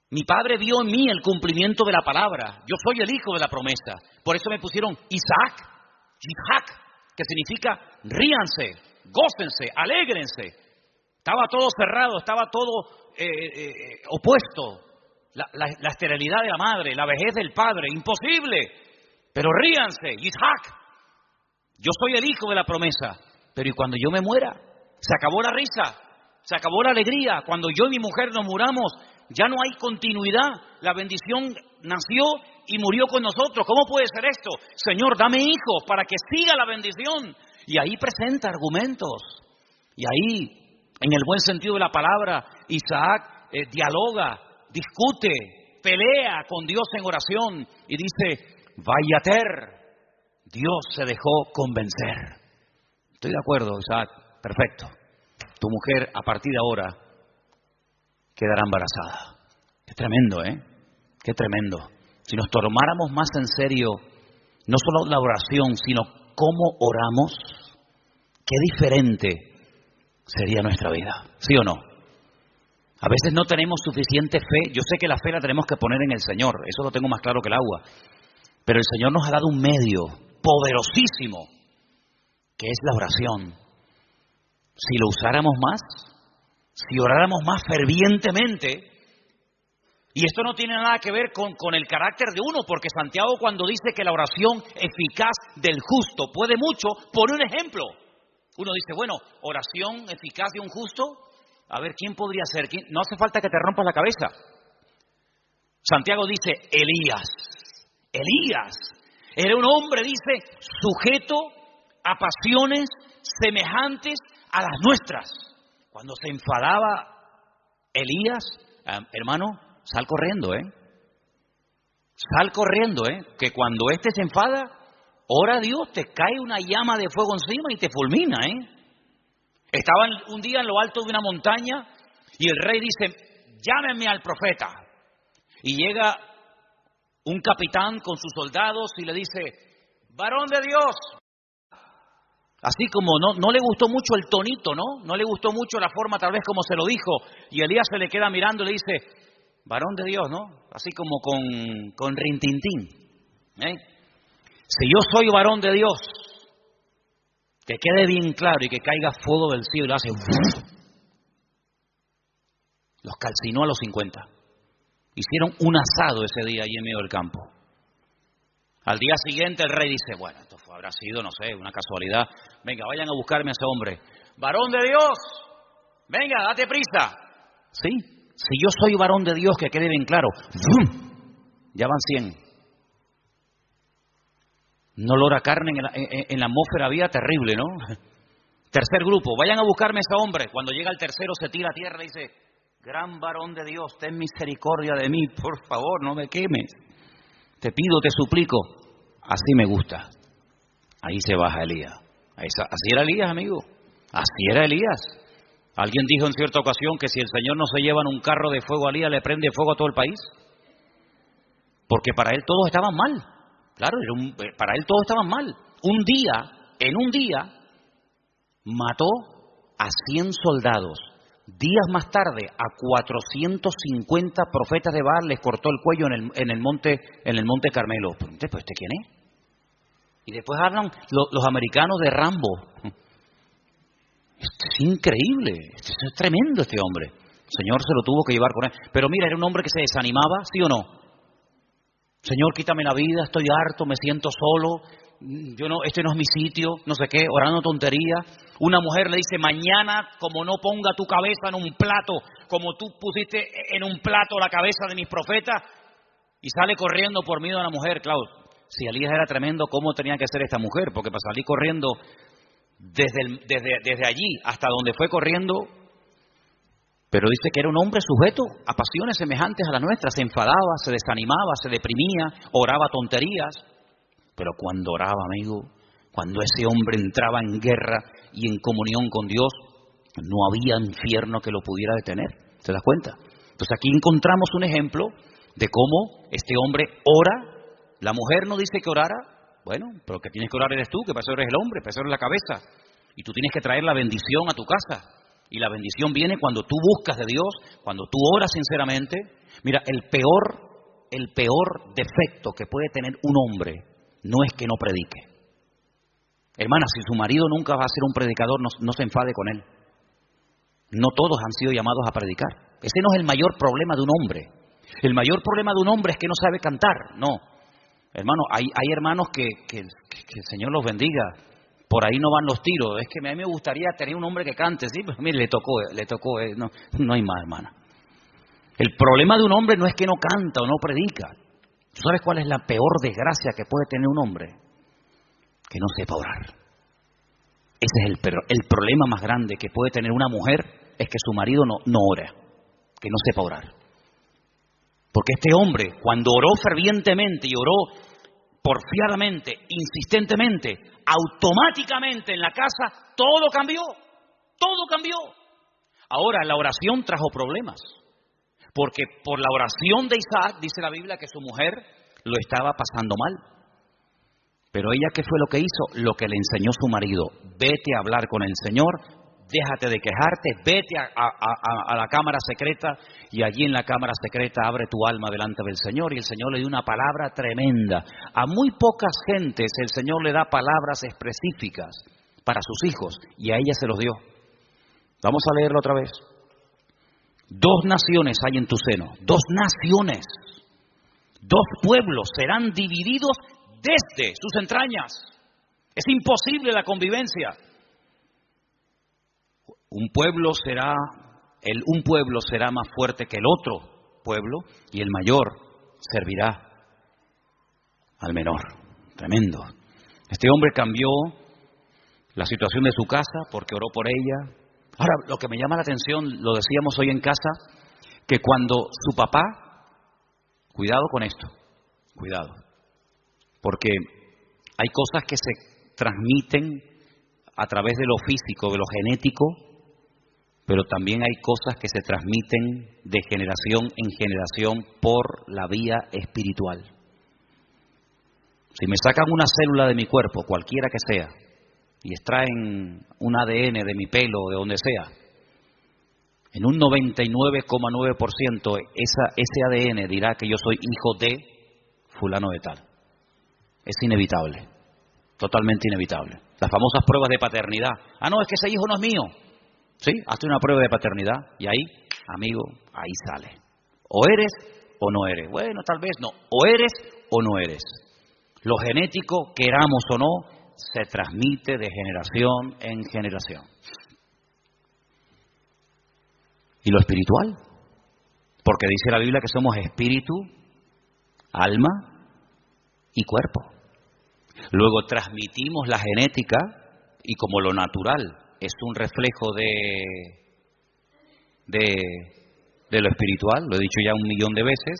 [SPEAKER 1] mi padre vio en mí el cumplimiento de la palabra. Yo soy el hijo de la promesa. Por eso me pusieron Isaac, Yitzhak, que significa ríanse, gócense, alégrense. Estaba todo cerrado, estaba todo opuesto. La esterilidad de la madre, la vejez del padre, imposible. Pero ríanse, Yitzhak. Yo soy el hijo de la promesa, pero ¿y cuando yo me muera? Se acabó la risa, se acabó la alegría. Cuando yo y mi mujer nos muramos, ya no hay continuidad. La bendición nació y murió con nosotros. ¿Cómo puede ser esto? Señor, dame hijos para que siga la bendición. Y ahí presenta argumentos. Y ahí, en el buen sentido de la palabra, Isaac dialoga, discute, pelea con Dios en oración y dice, Vayater, Dios se dejó convencer. Estoy de acuerdo, Isaac, perfecto. Tu mujer a partir de ahora quedará embarazada. Qué tremendo, ¿eh? Qué tremendo. Si nos tomáramos más en serio, no solo la oración, sino cómo oramos, qué diferente sería nuestra vida, ¿sí o no? A veces no tenemos suficiente fe. Yo sé que la fe la tenemos que poner en el Señor, eso lo tengo más claro que el agua. Pero el Señor nos ha dado un medio poderosísimo, que es la oración. Si lo usáramos más, si oráramos más fervientemente, y esto no tiene nada que ver con el carácter de uno, porque Santiago cuando dice que la oración eficaz del justo puede mucho, pone un ejemplo. Uno dice, bueno, oración eficaz de un justo, a ver, ¿quién podría ser? No hace falta que te rompas la cabeza. Santiago dice, Elías era un hombre, dice, sujeto a pasiones semejantes a las nuestras. Cuando se enfadaba Elías, hermano, sal corriendo, Sal corriendo, que cuando se enfada, ora a Dios, te cae una llama de fuego encima y te fulmina, Estaban un día en lo alto de una montaña y el rey dice, llámenme al profeta. Y llega un capitán con sus soldados y le dice, varón de Dios. Así como no le gustó mucho el tonito, no le gustó mucho la forma tal vez como se lo dijo. Y Elías se le queda mirando y le dice, varón de Dios, ¿no? Así como con rintintín. Si yo soy varón de Dios, que quede bien claro y que caiga fuego del cielo y lo hace. Los calcinó a los 50. Hicieron un asado ese día allí en medio del campo. Al día siguiente el rey dice, bueno, esto habrá sido, no sé, una casualidad. Venga, vayan a buscarme a ese hombre. Varón de Dios, venga, date prisa. Sí, si yo soy varón de Dios, que quede bien claro. Ya van 100. Un olor a carne en la atmósfera había terrible, ¿no? Tercer grupo, vayan a buscarme a ese hombre. Cuando llega el tercero se tira a tierra y dice, gran varón de Dios, ten misericordia de mí, por favor, no me quemes. Te pido, te suplico. Así me gusta. Ahí se baja Elías. Así era Elías, amigo. Así era Elías. Alguien dijo en cierta ocasión que si el Señor no se lleva en un carro de fuego a Elías, le prende fuego a todo el país. Porque para él todos estaban mal. Claro, para él todos estaban mal. En un día, mató a 100 soldados. Días más tarde, a 450 profetas de Baal les cortó el cuello en el monte Carmelo. Pues ¿este quién es? Y después hablan los americanos de Rambo. Esto es increíble, esto es tremendo este hombre. El Señor se lo tuvo que llevar con él. Pero mira, era un hombre que se desanimaba, ¿sí o no? Señor, quítame la vida, estoy harto, me siento solo, este no es mi sitio, no sé qué, orando tontería. Una mujer le dice, mañana, como no ponga tu cabeza en un plato, como tú pusiste en un plato la cabeza de mis profetas, y sale corriendo por miedo a la mujer. Claro, si Elías era tremendo, ¿cómo tenía que ser esta mujer? Porque para salir corriendo desde allí hasta donde fue corriendo. Pero dice que era un hombre sujeto a pasiones semejantes a las nuestras. Se enfadaba, se desanimaba, se deprimía, oraba tonterías. Pero cuando oraba, amigo, cuando ese hombre entraba en guerra y en comunión con Dios, no había infierno que lo pudiera detener. ¿Te das cuenta? Entonces aquí encontramos un ejemplo de cómo este hombre ora. La mujer no dice que orara. Bueno, pero que tienes que orar eres tú, que para eso eres el hombre, para eso eres la cabeza. Y tú tienes que traer la bendición a tu casa. Y la bendición viene cuando tú buscas de Dios, cuando tú oras sinceramente. Mira, el peor defecto que puede tener un hombre no es que no predique. Hermana, si su marido nunca va a ser un predicador, no se enfade con él. No todos han sido llamados a predicar. Ese no es el mayor problema de un hombre. El mayor problema de un hombre es que no sabe cantar. No. Hermano, hay hermanos que el Señor los bendiga. Por ahí no van los tiros. Es que a mí me gustaría tener un hombre que cante, sí, pero mire, le tocó, no hay más, hermana. El problema de un hombre no es que no canta o no predica. ¿Tú sabes cuál es la peor desgracia que puede tener un hombre? Que no sepa orar. Ese es el problema más grande que puede tener una mujer, es que su marido no ora, que no sepa orar. Porque este hombre, cuando oró fervientemente y oró porfiadamente, insistentemente, automáticamente en la casa, todo cambió. Todo cambió. Ahora, la oración trajo problemas. Porque por la oración de Isaac, dice la Biblia, que su mujer lo estaba pasando mal. Pero ella, ¿qué fue lo que hizo? Lo que le enseñó su marido. Vete a hablar con el Señor, déjate de quejarte, vete a la cámara secreta y allí en la cámara secreta abre tu alma delante del Señor. Y el Señor le dio una palabra tremenda. A muy pocas gentes el Señor le da palabras específicas para sus hijos y a ella se los dio. Vamos a leerlo otra vez. 2 naciones hay en tu seno, 2 naciones, 2 pueblos serán divididos desde sus entrañas. Es imposible la convivencia. Un pueblo será más fuerte que el otro pueblo y el mayor servirá al menor. Tremendo. Este hombre cambió la situación de su casa porque oró por ella. Ahora, lo que me llama la atención, lo decíamos hoy en casa, que cuando su papá, cuidado con esto, cuidado, porque hay cosas que se transmiten a través de lo físico, de lo genético, pero también hay cosas que se transmiten de generación en generación por la vía espiritual. Si me sacan una célula de mi cuerpo, cualquiera que sea, y extraen un ADN de mi pelo o de donde sea, en un 99,9% ese ADN dirá que yo soy hijo de fulano de tal. Es inevitable, totalmente inevitable. Las famosas pruebas de paternidad. Ah, no, es que ese hijo no es mío. Sí, hazte una prueba de paternidad y ahí, amigo, ahí sale. O eres o no eres. Bueno, tal vez no. O eres o no eres. Lo genético, queramos o no, se transmite de generación en generación. ¿Y lo espiritual? Porque dice la Biblia que somos espíritu, alma y cuerpo. Luego transmitimos la genética y como lo natural es un reflejo de lo espiritual, lo he dicho ya 1.000.000 de veces,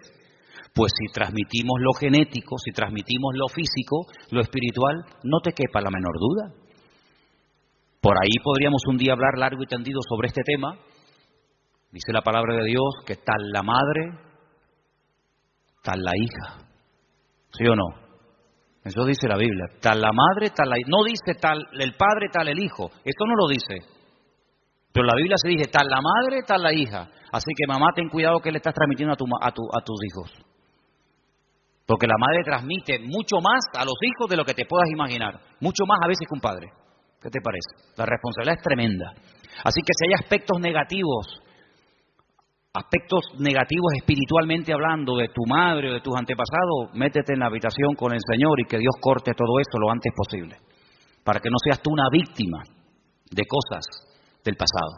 [SPEAKER 1] pues si transmitimos lo genético, si transmitimos lo físico, lo espiritual, no te quepa la menor duda. Por ahí podríamos un día hablar largo y tendido sobre este tema. Dice la palabra de Dios que tal la madre, tal la hija. ¿Sí o no? Eso dice la Biblia. Tal la madre, tal la hija. No dice tal el padre, tal el hijo. Esto no lo dice. Pero la Biblia se dice tal la madre, tal la hija. Así que mamá, ten cuidado que le estás transmitiendo a tus hijos. Porque la madre transmite mucho más a los hijos de lo que te puedas imaginar. Mucho más a veces que un padre. ¿Qué te parece? La responsabilidad es tremenda. Así que si hay aspectos negativos espiritualmente hablando de tu madre o de tus antepasados, métete en la habitación con el Señor y que Dios corte todo esto lo antes posible. Para que no seas tú una víctima de cosas del pasado.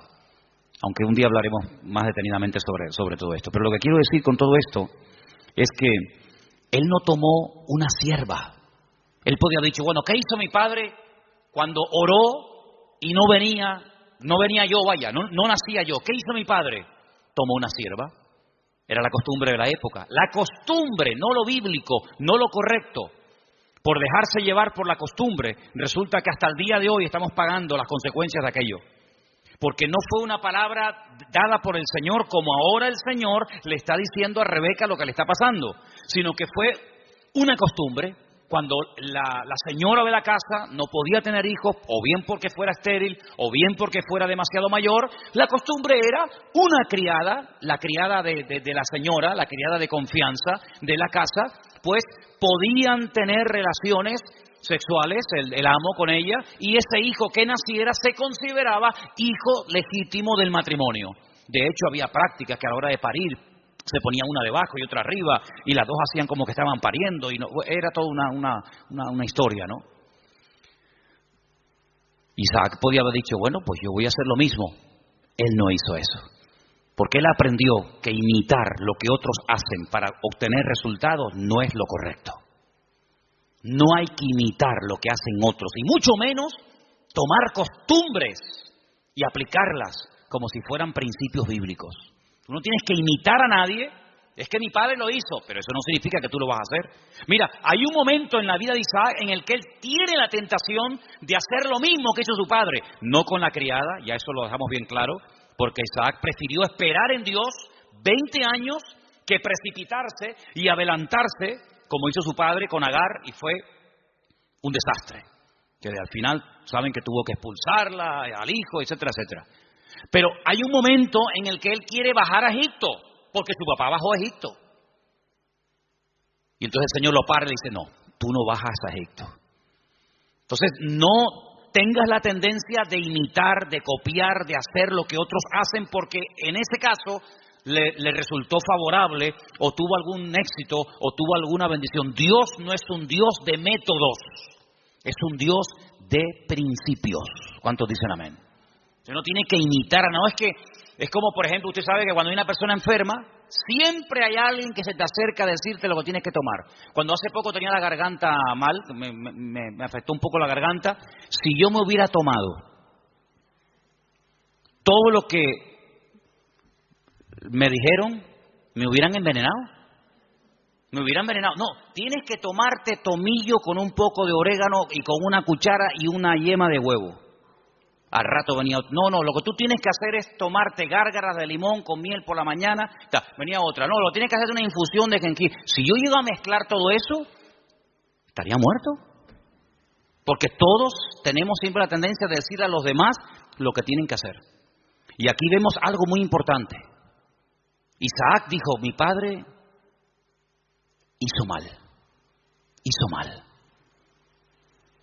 [SPEAKER 1] Aunque un día hablaremos más detenidamente sobre todo esto. Pero lo que quiero decir con todo esto es que él no tomó una sierva. Él podía haber dicho, bueno, ¿qué hizo mi padre cuando oró y no venía yo, no nacía yo? ¿Qué hizo mi padre? Tomó una sierva. Era la costumbre de la época. La costumbre, no lo bíblico, no lo correcto. Por dejarse llevar por la costumbre, resulta que hasta el día de hoy estamos pagando las consecuencias de aquello. Porque no fue una palabra dada por el Señor como ahora el Señor le está diciendo a Rebeca lo que le está pasando, sino que fue una costumbre. Cuando la señora de la casa no podía tener hijos, o bien porque fuera estéril, o bien porque fuera demasiado mayor, la costumbre era una criada, la criada de la señora, la criada de confianza de la casa, pues podían tener relaciones sexuales, el amo con ella, y ese hijo que naciera se consideraba hijo legítimo del matrimonio. De hecho, había prácticas que a la hora de parir se ponía una debajo y otra arriba, y las dos hacían como que estaban pariendo, y no, era toda una historia, ¿no? Isaac podía haber dicho, bueno, pues yo voy a hacer lo mismo. Él no hizo eso. Porque él aprendió que imitar lo que otros hacen para obtener resultados no es lo correcto. No hay que imitar lo que hacen otros, y mucho menos tomar costumbres y aplicarlas como si fueran principios bíblicos. Tú no tienes que imitar a nadie. Es que mi padre lo hizo, pero eso no significa que tú lo vas a hacer. Mira, hay un momento en la vida de Isaac en el que él tiene la tentación de hacer lo mismo que hizo su padre. No con la criada, ya eso lo dejamos bien claro, porque Isaac prefirió esperar en Dios 20 años que precipitarse y adelantarse, como hizo su padre con Agar, y fue un desastre. Que al final saben que tuvo que expulsarla, al hijo, etcétera, etcétera. Pero hay un momento en el que él quiere bajar a Egipto, porque su papá bajó a Egipto. Y entonces el Señor lo para y le dice, no, tú no bajas a Egipto. Entonces no tengas la tendencia de imitar, de copiar, de hacer lo que otros hacen, porque en ese caso le resultó favorable, o tuvo algún éxito, o tuvo alguna bendición. Dios no es un Dios de métodos, es un Dios de principios. ¿Cuántos dicen amén? Usted no tiene que imitar a nadie. Es que es como, por ejemplo, usted sabe que cuando hay una persona enferma, siempre hay alguien que se te acerca a decirte lo que tienes que tomar. Cuando hace poco tenía la garganta mal, me afectó un poco la garganta, si yo me hubiera tomado todo lo que me dijeron, me hubieran envenenado. Me hubieran envenenado. No, tienes que tomarte tomillo con un poco de orégano y con una cuchara y una yema de huevo. Al rato venía otro. No, lo que tú tienes que hacer es tomarte gárgaras de limón con miel por la mañana. Venía otra. No, lo tienes que hacer una infusión de jengibre. Si yo llego a mezclar todo eso, estaría muerto. Porque todos tenemos siempre la tendencia de decir a los demás lo que tienen que hacer. Y aquí vemos algo muy importante. Isaac dijo, mi padre hizo mal. Hizo mal.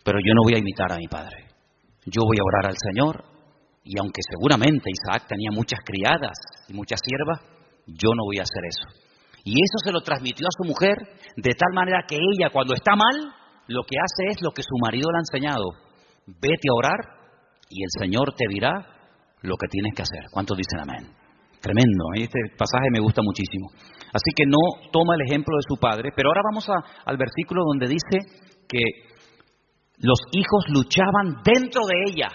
[SPEAKER 1] Pero yo no voy a imitar a mi padre. Yo voy a orar al Señor, y aunque seguramente Isaac tenía muchas criadas y muchas siervas, yo no voy a hacer eso. Y eso se lo transmitió a su mujer, de tal manera que ella, cuando está mal, lo que hace es lo que su marido le ha enseñado. Vete a orar y el Señor te dirá lo que tienes que hacer. ¿Cuántos dicen amén? Tremendo, este pasaje me gusta muchísimo. Así que no toma el ejemplo de su padre, pero ahora vamos al versículo donde dice que los hijos luchaban dentro de ella.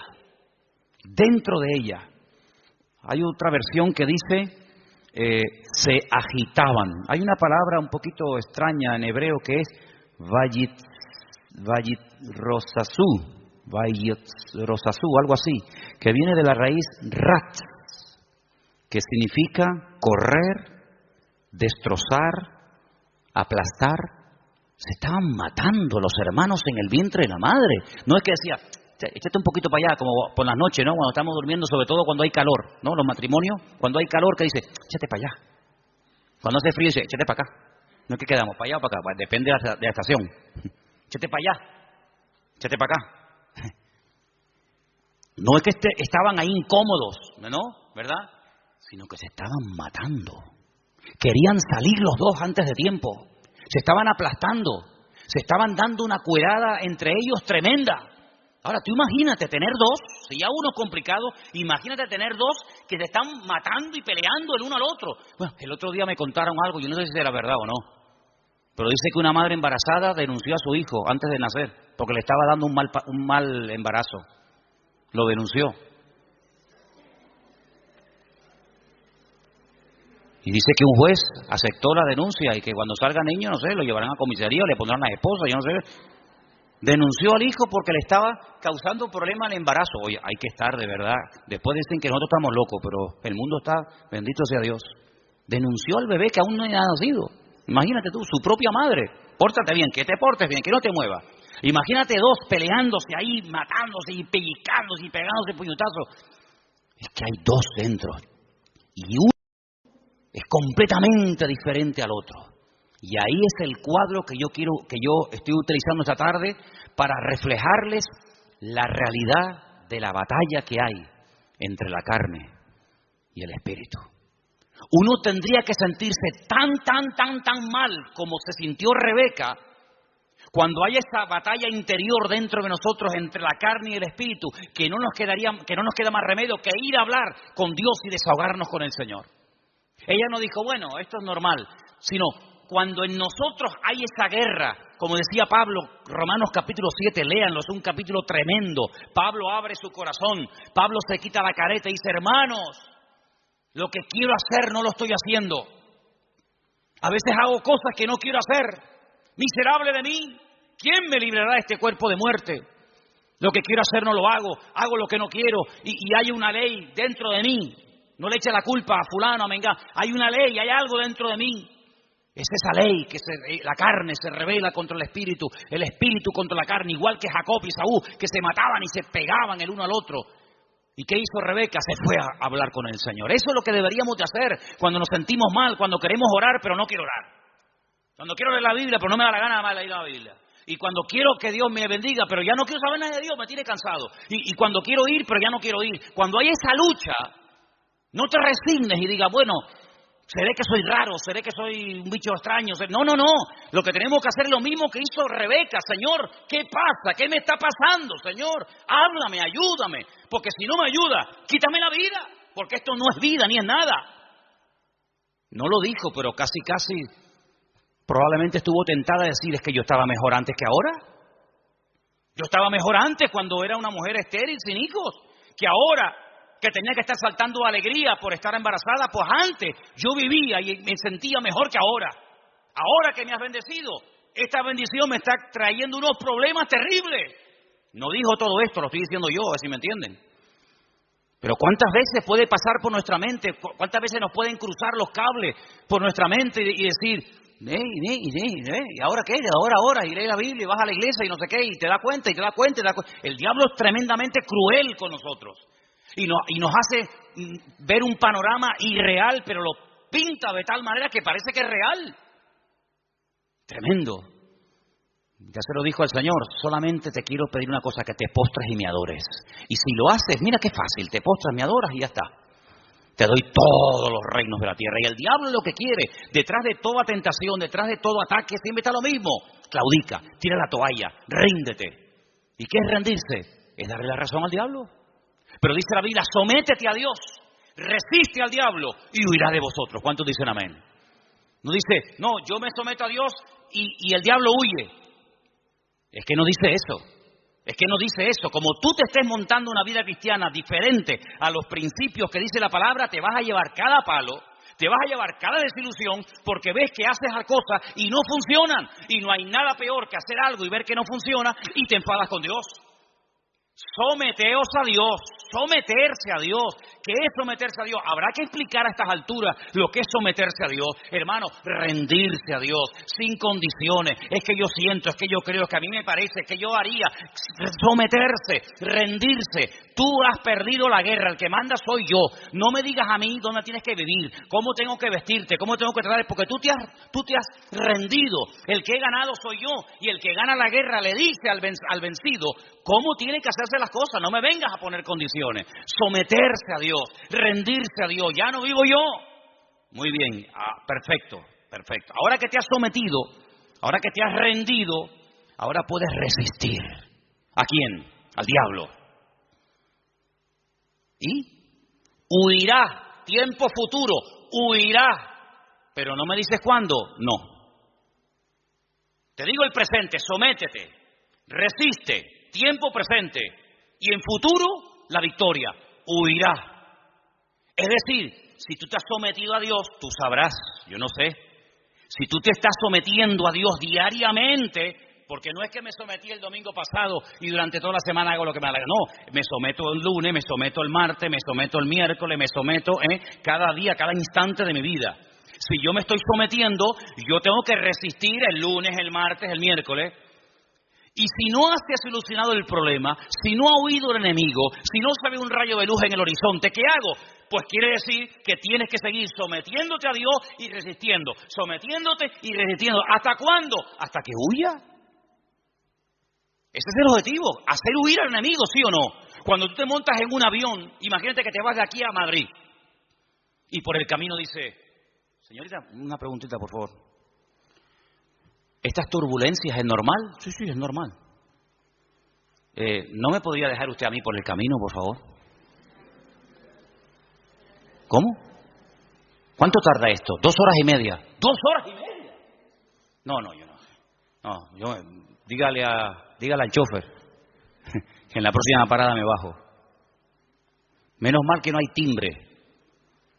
[SPEAKER 1] Dentro de ella. Hay otra versión que dice se agitaban. Hay una palabra un poquito extraña en hebreo que es vayit algo así, que viene de la raíz rat, que significa correr, destrozar, aplastar. Se estaban matando los hermanos en el vientre de la madre. No es que decía, échate un poquito para allá, como por la noche, ¿no? Cuando estamos durmiendo, sobre todo cuando hay calor, ¿no? Los matrimonios, cuando hay calor, que dice, échate para allá. Cuando hace frío, dice, échate para acá. No es que quedamos para allá o para acá, depende de la estación. Échate para allá, échate para acá. No es que estaban ahí incómodos, ¿no? ¿Verdad? Sino que se estaban matando. Querían salir los dos antes de tiempo. Se estaban aplastando, se estaban dando una cuerada entre ellos tremenda. Ahora, tú imagínate tener dos, si ya uno es complicado, imagínate tener dos que se están matando y peleando el uno al otro. Bueno, el otro día me contaron algo, yo no sé si era verdad o no, pero dice que una madre embarazada denunció a su hijo antes de nacer, porque le estaba dando un mal embarazo. Lo denunció. Y dice que un juez aceptó la denuncia y que cuando salga niño, no sé, lo llevarán a comisaría o le pondrán a la esposa, yo no sé. Denunció al hijo porque le estaba causando problema al embarazo. Oye, hay que estar de verdad. Después dicen que nosotros estamos locos, pero el mundo está, bendito sea Dios. Denunció al bebé que aún no ha nacido. Imagínate tú, su propia madre. Pórtate bien, que te portes bien, que no te muevas. Imagínate dos peleándose ahí, matándose y pellizcándose y pegándose puñetazos. Es que hay dos dentro. Y uno es completamente diferente al otro. Y ahí es el cuadro que yo estoy utilizando esta tarde para reflejarles la realidad de la batalla que hay entre la carne y el espíritu. Uno tendría que sentirse tan mal como se sintió Rebeca Cuando hay esa batalla interior dentro de nosotros entre la carne y el espíritu, que no nos queda más remedio que ir a hablar con Dios y desahogarnos con el Señor. Ella no dijo, bueno, esto es normal, sino cuando en nosotros hay esa guerra, como decía Pablo, Romanos capítulo 7, léanlo, es un capítulo tremendo. Pablo abre su corazón, Pablo se quita la careta y dice, hermanos, lo que quiero hacer no lo estoy haciendo. A veces hago cosas que no quiero hacer. Miserable de mí, ¿quién me librará de este cuerpo de muerte? Lo que quiero hacer no lo hago lo que no quiero y hay una ley dentro de mí. No le eche la culpa a fulano, a mengano. Hay una ley, hay algo dentro de mí. Es esa ley que la carne se rebela contra el espíritu contra la carne, igual que Jacob y Saúl, que se mataban y se pegaban el uno al otro. ¿Y qué hizo Rebeca? Se fue a hablar con el Señor. Eso es lo que deberíamos de hacer cuando nos sentimos mal, cuando queremos orar pero no quiero orar. Cuando quiero leer la Biblia pero no me da la gana de leer la Biblia. Y cuando quiero que Dios me bendiga pero ya no quiero saber nada de Dios, me tiene cansado. Y cuando quiero ir pero ya no quiero ir. Cuando hay esa lucha, no te resignes y digas, bueno, seré que soy raro, seré que soy un bicho extraño. No. Lo que tenemos que hacer es lo mismo que hizo Rebeca. Señor, ¿qué pasa? ¿Qué me está pasando, Señor? Háblame, ayúdame. Porque si no me ayuda, quítame la vida. Porque esto no es vida ni es nada. No lo dijo, pero casi probablemente estuvo tentada a decir, es que yo estaba mejor antes que ahora. Yo estaba mejor antes cuando era una mujer estéril, sin hijos, que ahora que tenía que estar saltando de alegría por estar embarazada, pues antes yo vivía y me sentía mejor que ahora. Ahora que me has bendecido, esta bendición me está trayendo unos problemas terribles. No dijo todo esto, lo estoy diciendo yo, a ver si me entienden. Pero ¿cuántas veces puede pasar por nuestra mente? ¿Cuántas veces nos pueden cruzar los cables por nuestra mente y decir, ¿y ahora qué? Ahora, y lee la Biblia y vas a la iglesia y no sé qué, y te da cuenta. El diablo es tremendamente cruel con nosotros. Y nos hace ver un panorama irreal, pero lo pinta de tal manera que parece que es real. Tremendo. Ya se lo dijo el Señor, solamente te quiero pedir una cosa, que te postres y me adores. Y si lo haces, mira qué fácil, te postras, me adoras y ya está. Te doy todos los reinos de la tierra. Y el diablo lo que quiere, detrás de toda tentación, detrás de todo ataque, siempre está lo mismo. Claudica, tira la toalla, ríndete. ¿Y qué es rendirse? Es darle la razón al diablo. Pero dice la Biblia, sométete a Dios, resiste al diablo y huirá de vosotros. ¿Cuántos dicen amén? No dice, no, yo me someto a Dios y el diablo huye. Es que no dice eso. Como tú te estés montando una vida cristiana diferente a los principios que dice la palabra, te vas a llevar cada palo, te vas a llevar cada desilusión, porque ves que haces las cosas y no funcionan. Y no hay nada peor que hacer algo y ver que no funciona y te enfadas con Dios. Someteos a Dios, someterse a Dios. ¿Qué es someterse a Dios? Habrá que explicar a estas alturas lo que es someterse a Dios. Hermano, rendirse a Dios, sin condiciones. Es que yo siento, es que yo creo, es que a mí me parece, es que yo haría. Someterse, rendirse. Tú has perdido la guerra, el que manda soy yo. No me digas a mí dónde tienes que vivir, cómo tengo que vestirte, cómo tengo que tratar, porque tú te has rendido. El que he ganado soy yo, y el que gana la guerra le dice al vencido cómo tiene que hacerse las cosas. No me vengas a poner condiciones. Someterse a Dios, rendirse a Dios. Ya no vivo yo. Muy bien, perfecto. Ahora que te has sometido, ahora que te has rendido, ahora puedes resistir. ¿A quién? Al diablo. Y huirá, tiempo futuro, huirá. Pero no me dices cuándo, no. Te digo el presente, sométete, resiste, tiempo presente. Y en futuro, la victoria, huirá. Es decir, si tú te has sometido a Dios, tú sabrás, yo no sé. Si tú te estás sometiendo a Dios diariamente, porque no es que me sometí el domingo pasado y durante toda la semana hago lo que me da la gana. No, me someto el lunes, me someto el martes, me someto el miércoles, me someto cada día, cada instante de mi vida. Si yo me estoy sometiendo, yo tengo que resistir el lunes, el martes, el miércoles. Y si no has desilusionado el problema, si no ha huido el enemigo, si no se ve un rayo de luz en el horizonte, ¿qué hago? Pues quiere decir que tienes que seguir sometiéndote a Dios y resistiendo. Sometiéndote y resistiendo. ¿Hasta cuándo? Hasta que huya. Ese es el objetivo, hacer huir al enemigo, ¿sí o no? Cuando tú te montas en un avión, imagínate que te vas de aquí a Madrid y por el camino dice, señorita, una preguntita por favor. ¿Estas turbulencias es normal? Sí, es normal. ¿No me podría dejar usted a mí por el camino, por favor? ¿Cómo? ¿Cuánto tarda esto? 2 horas y media. ¿2 horas y media? No, yo no. No, dígale al chofer que en la próxima parada me bajo. Menos mal que no hay timbre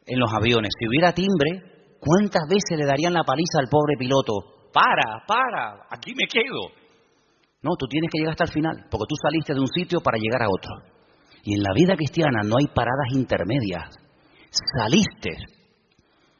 [SPEAKER 1] en los aviones. Si hubiera timbre, ¿cuántas veces le darían la paliza al pobre piloto? Para, aquí me quedo. No, tú tienes que llegar hasta el final, porque tú saliste de un sitio para llegar a otro. Y en la vida cristiana no hay paradas intermedias. Saliste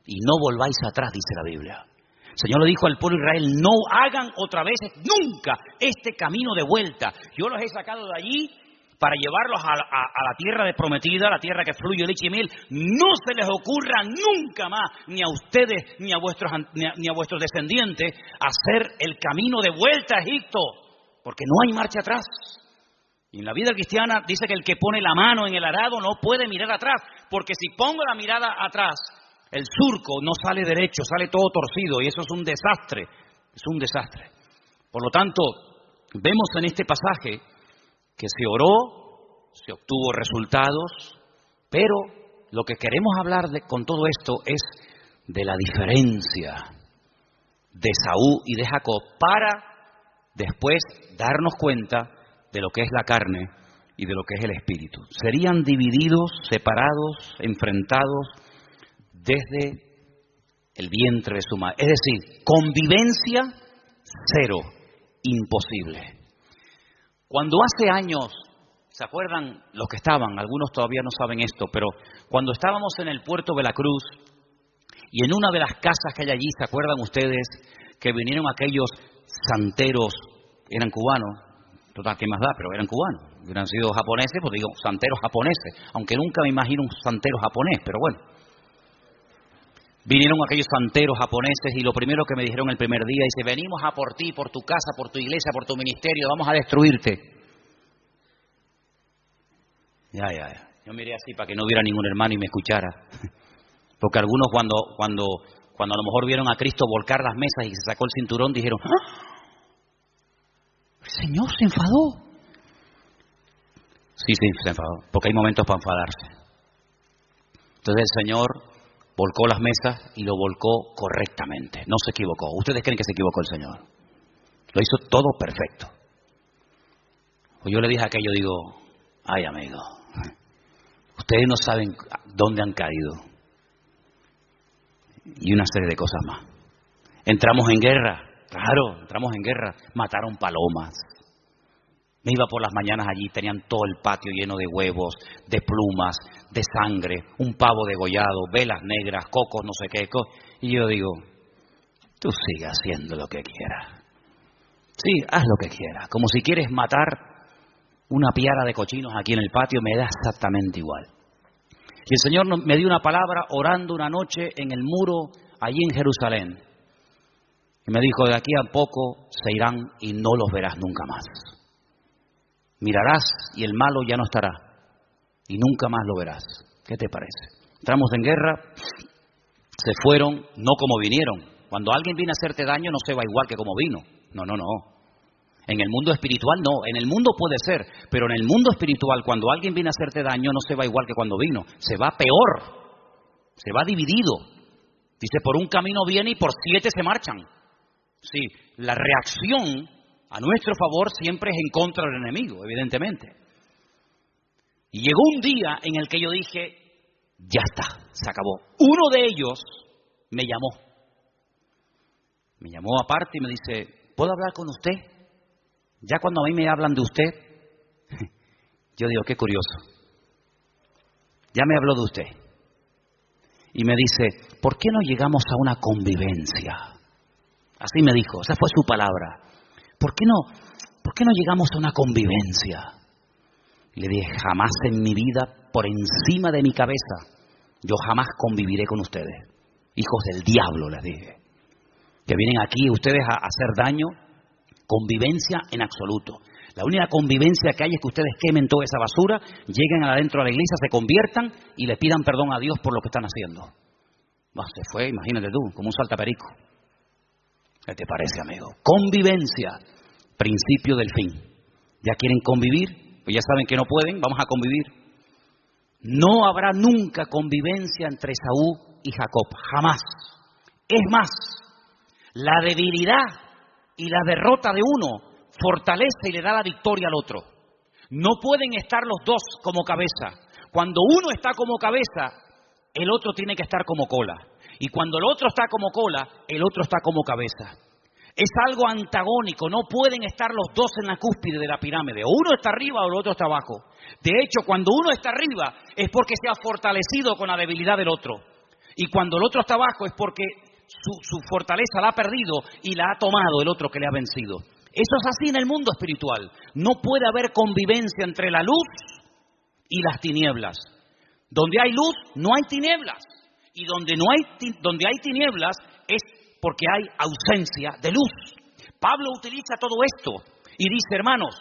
[SPEAKER 1] y no volváis atrás, dice la Biblia. El Señor le dijo al pueblo de Israel, no hagan otra vez nunca este camino de vuelta. Yo los he sacado de allí para llevarlos a la tierra de prometida, la tierra que fluye leche y miel. No se les ocurra nunca más, ni a ustedes, ni a vuestros descendientes, hacer el camino de vuelta a Egipto, porque no hay marcha atrás. Y en la vida cristiana dice que el que pone la mano en el arado no puede mirar atrás, porque si pongo la mirada atrás, el surco no sale derecho, sale todo torcido, y eso es un desastre, Por lo tanto, vemos en este pasaje que se oró, se obtuvo resultados, pero lo que queremos hablar con todo esto es de la diferencia de Esaú y de Jacob, para después darnos cuenta de lo que es la carne y de lo que es el espíritu. Serían divididos, separados, enfrentados desde el vientre de su madre. Es decir, convivencia cero, imposible. Cuando hace años, ¿se acuerdan los que estaban? Algunos todavía no saben esto, pero cuando estábamos en el puerto de la Cruz y en una de las casas que hay allí, ¿se acuerdan ustedes que vinieron aquellos santeros? Eran cubanos, total, ¿qué más da? Pero eran cubanos. Hubieran sido japoneses, pues digo, santeros japoneses, aunque nunca me imagino un santero japonés, pero bueno. Vinieron aquellos santeros japoneses y lo primero que me dijeron el primer día, dice, venimos a por ti, por tu casa, por tu iglesia, por tu ministerio, vamos a destruirte. Ya. Yo miré así para que no hubiera ningún hermano y me escuchara. Porque algunos cuando a lo mejor vieron a Cristo volcar las mesas y se sacó el cinturón, dijeron, ¡ah! El Señor se enfadó. Sí, se enfadó, porque hay momentos para enfadarse. Entonces el Señor volcó las mesas y lo volcó correctamente, no se equivocó. ¿Ustedes creen que se equivocó el Señor? Lo hizo todo perfecto. Pues yo le dije a aquello, digo, ay amigo, ustedes no saben dónde han caído. Y una serie de cosas más. Entramos en guerra, claro, entramos en guerra. Mataron palomas. Me iba por las mañanas allí, tenían todo el patio lleno de huevos, de plumas, de sangre, un pavo degollado, velas negras, cocos, no sé qué. Y yo digo, tú sigue haciendo lo que quieras. Sí, haz lo que quieras. Como si quieres matar una piara de cochinos aquí en el patio, me da exactamente igual. Y el Señor me dio una palabra orando una noche en el muro allí en Jerusalén. Y me dijo, de aquí a poco se irán y no los verás nunca más. Mirarás y el malo ya no estará. Y nunca más lo verás. ¿Qué te parece? Entramos en guerra, se fueron, no como vinieron. Cuando alguien viene a hacerte daño no se va igual que como vino. No. En el mundo espiritual no. En el mundo puede ser, pero en el mundo espiritual cuando alguien viene a hacerte daño no se va igual que cuando vino. Se va peor. Se va dividido. Dice, por un camino viene y por 7 se marchan. Sí, la reacción a nuestro favor siempre es en contra del enemigo, evidentemente. Y llegó un día en el que yo dije, ya está, se acabó. Uno de ellos me llamó. Me llamó aparte y me dice, ¿puedo hablar con usted? Ya cuando a mí me hablan de usted, yo digo, qué curioso. Ya me habló de usted. Y me dice, ¿por qué no llegamos a una convivencia? Así me dijo, esa fue su palabra. ¿Por qué no llegamos a una convivencia? Y le dije, jamás en mi vida, por encima de mi cabeza, yo jamás conviviré con ustedes. Hijos del diablo, les dije. Que vienen aquí ustedes a hacer daño, convivencia en absoluto. La única convivencia que hay es que ustedes quemen toda esa basura, lleguen adentro de la iglesia, se conviertan y le pidan perdón a Dios por lo que están haciendo. Se fue, imagínate tú, como un saltaperico. ¿Qué te parece, amigo? Convivencia, principio del fin. ¿Ya quieren convivir? Pues ya saben que no pueden, vamos a convivir. No habrá nunca convivencia entre Esaú y Jacob, jamás. Es más, la debilidad y la derrota de uno fortalece y le da la victoria al otro. No pueden estar los dos como cabeza. Cuando uno está como cabeza, el otro tiene que estar como cola. Y cuando el otro está como cola, el otro está como cabeza. Es algo antagónico, no pueden estar los dos en la cúspide de la pirámide. O uno está arriba o el otro está abajo. De hecho, cuando uno está arriba es porque se ha fortalecido con la debilidad del otro. Y cuando el otro está abajo es porque su fortaleza la ha perdido y la ha tomado el otro que le ha vencido. Eso es así en el mundo espiritual. No puede haber convivencia entre la luz y las tinieblas. Donde hay luz, no hay tinieblas. Y donde hay tinieblas es porque hay ausencia de luz. Pablo utiliza todo esto y dice, hermanos,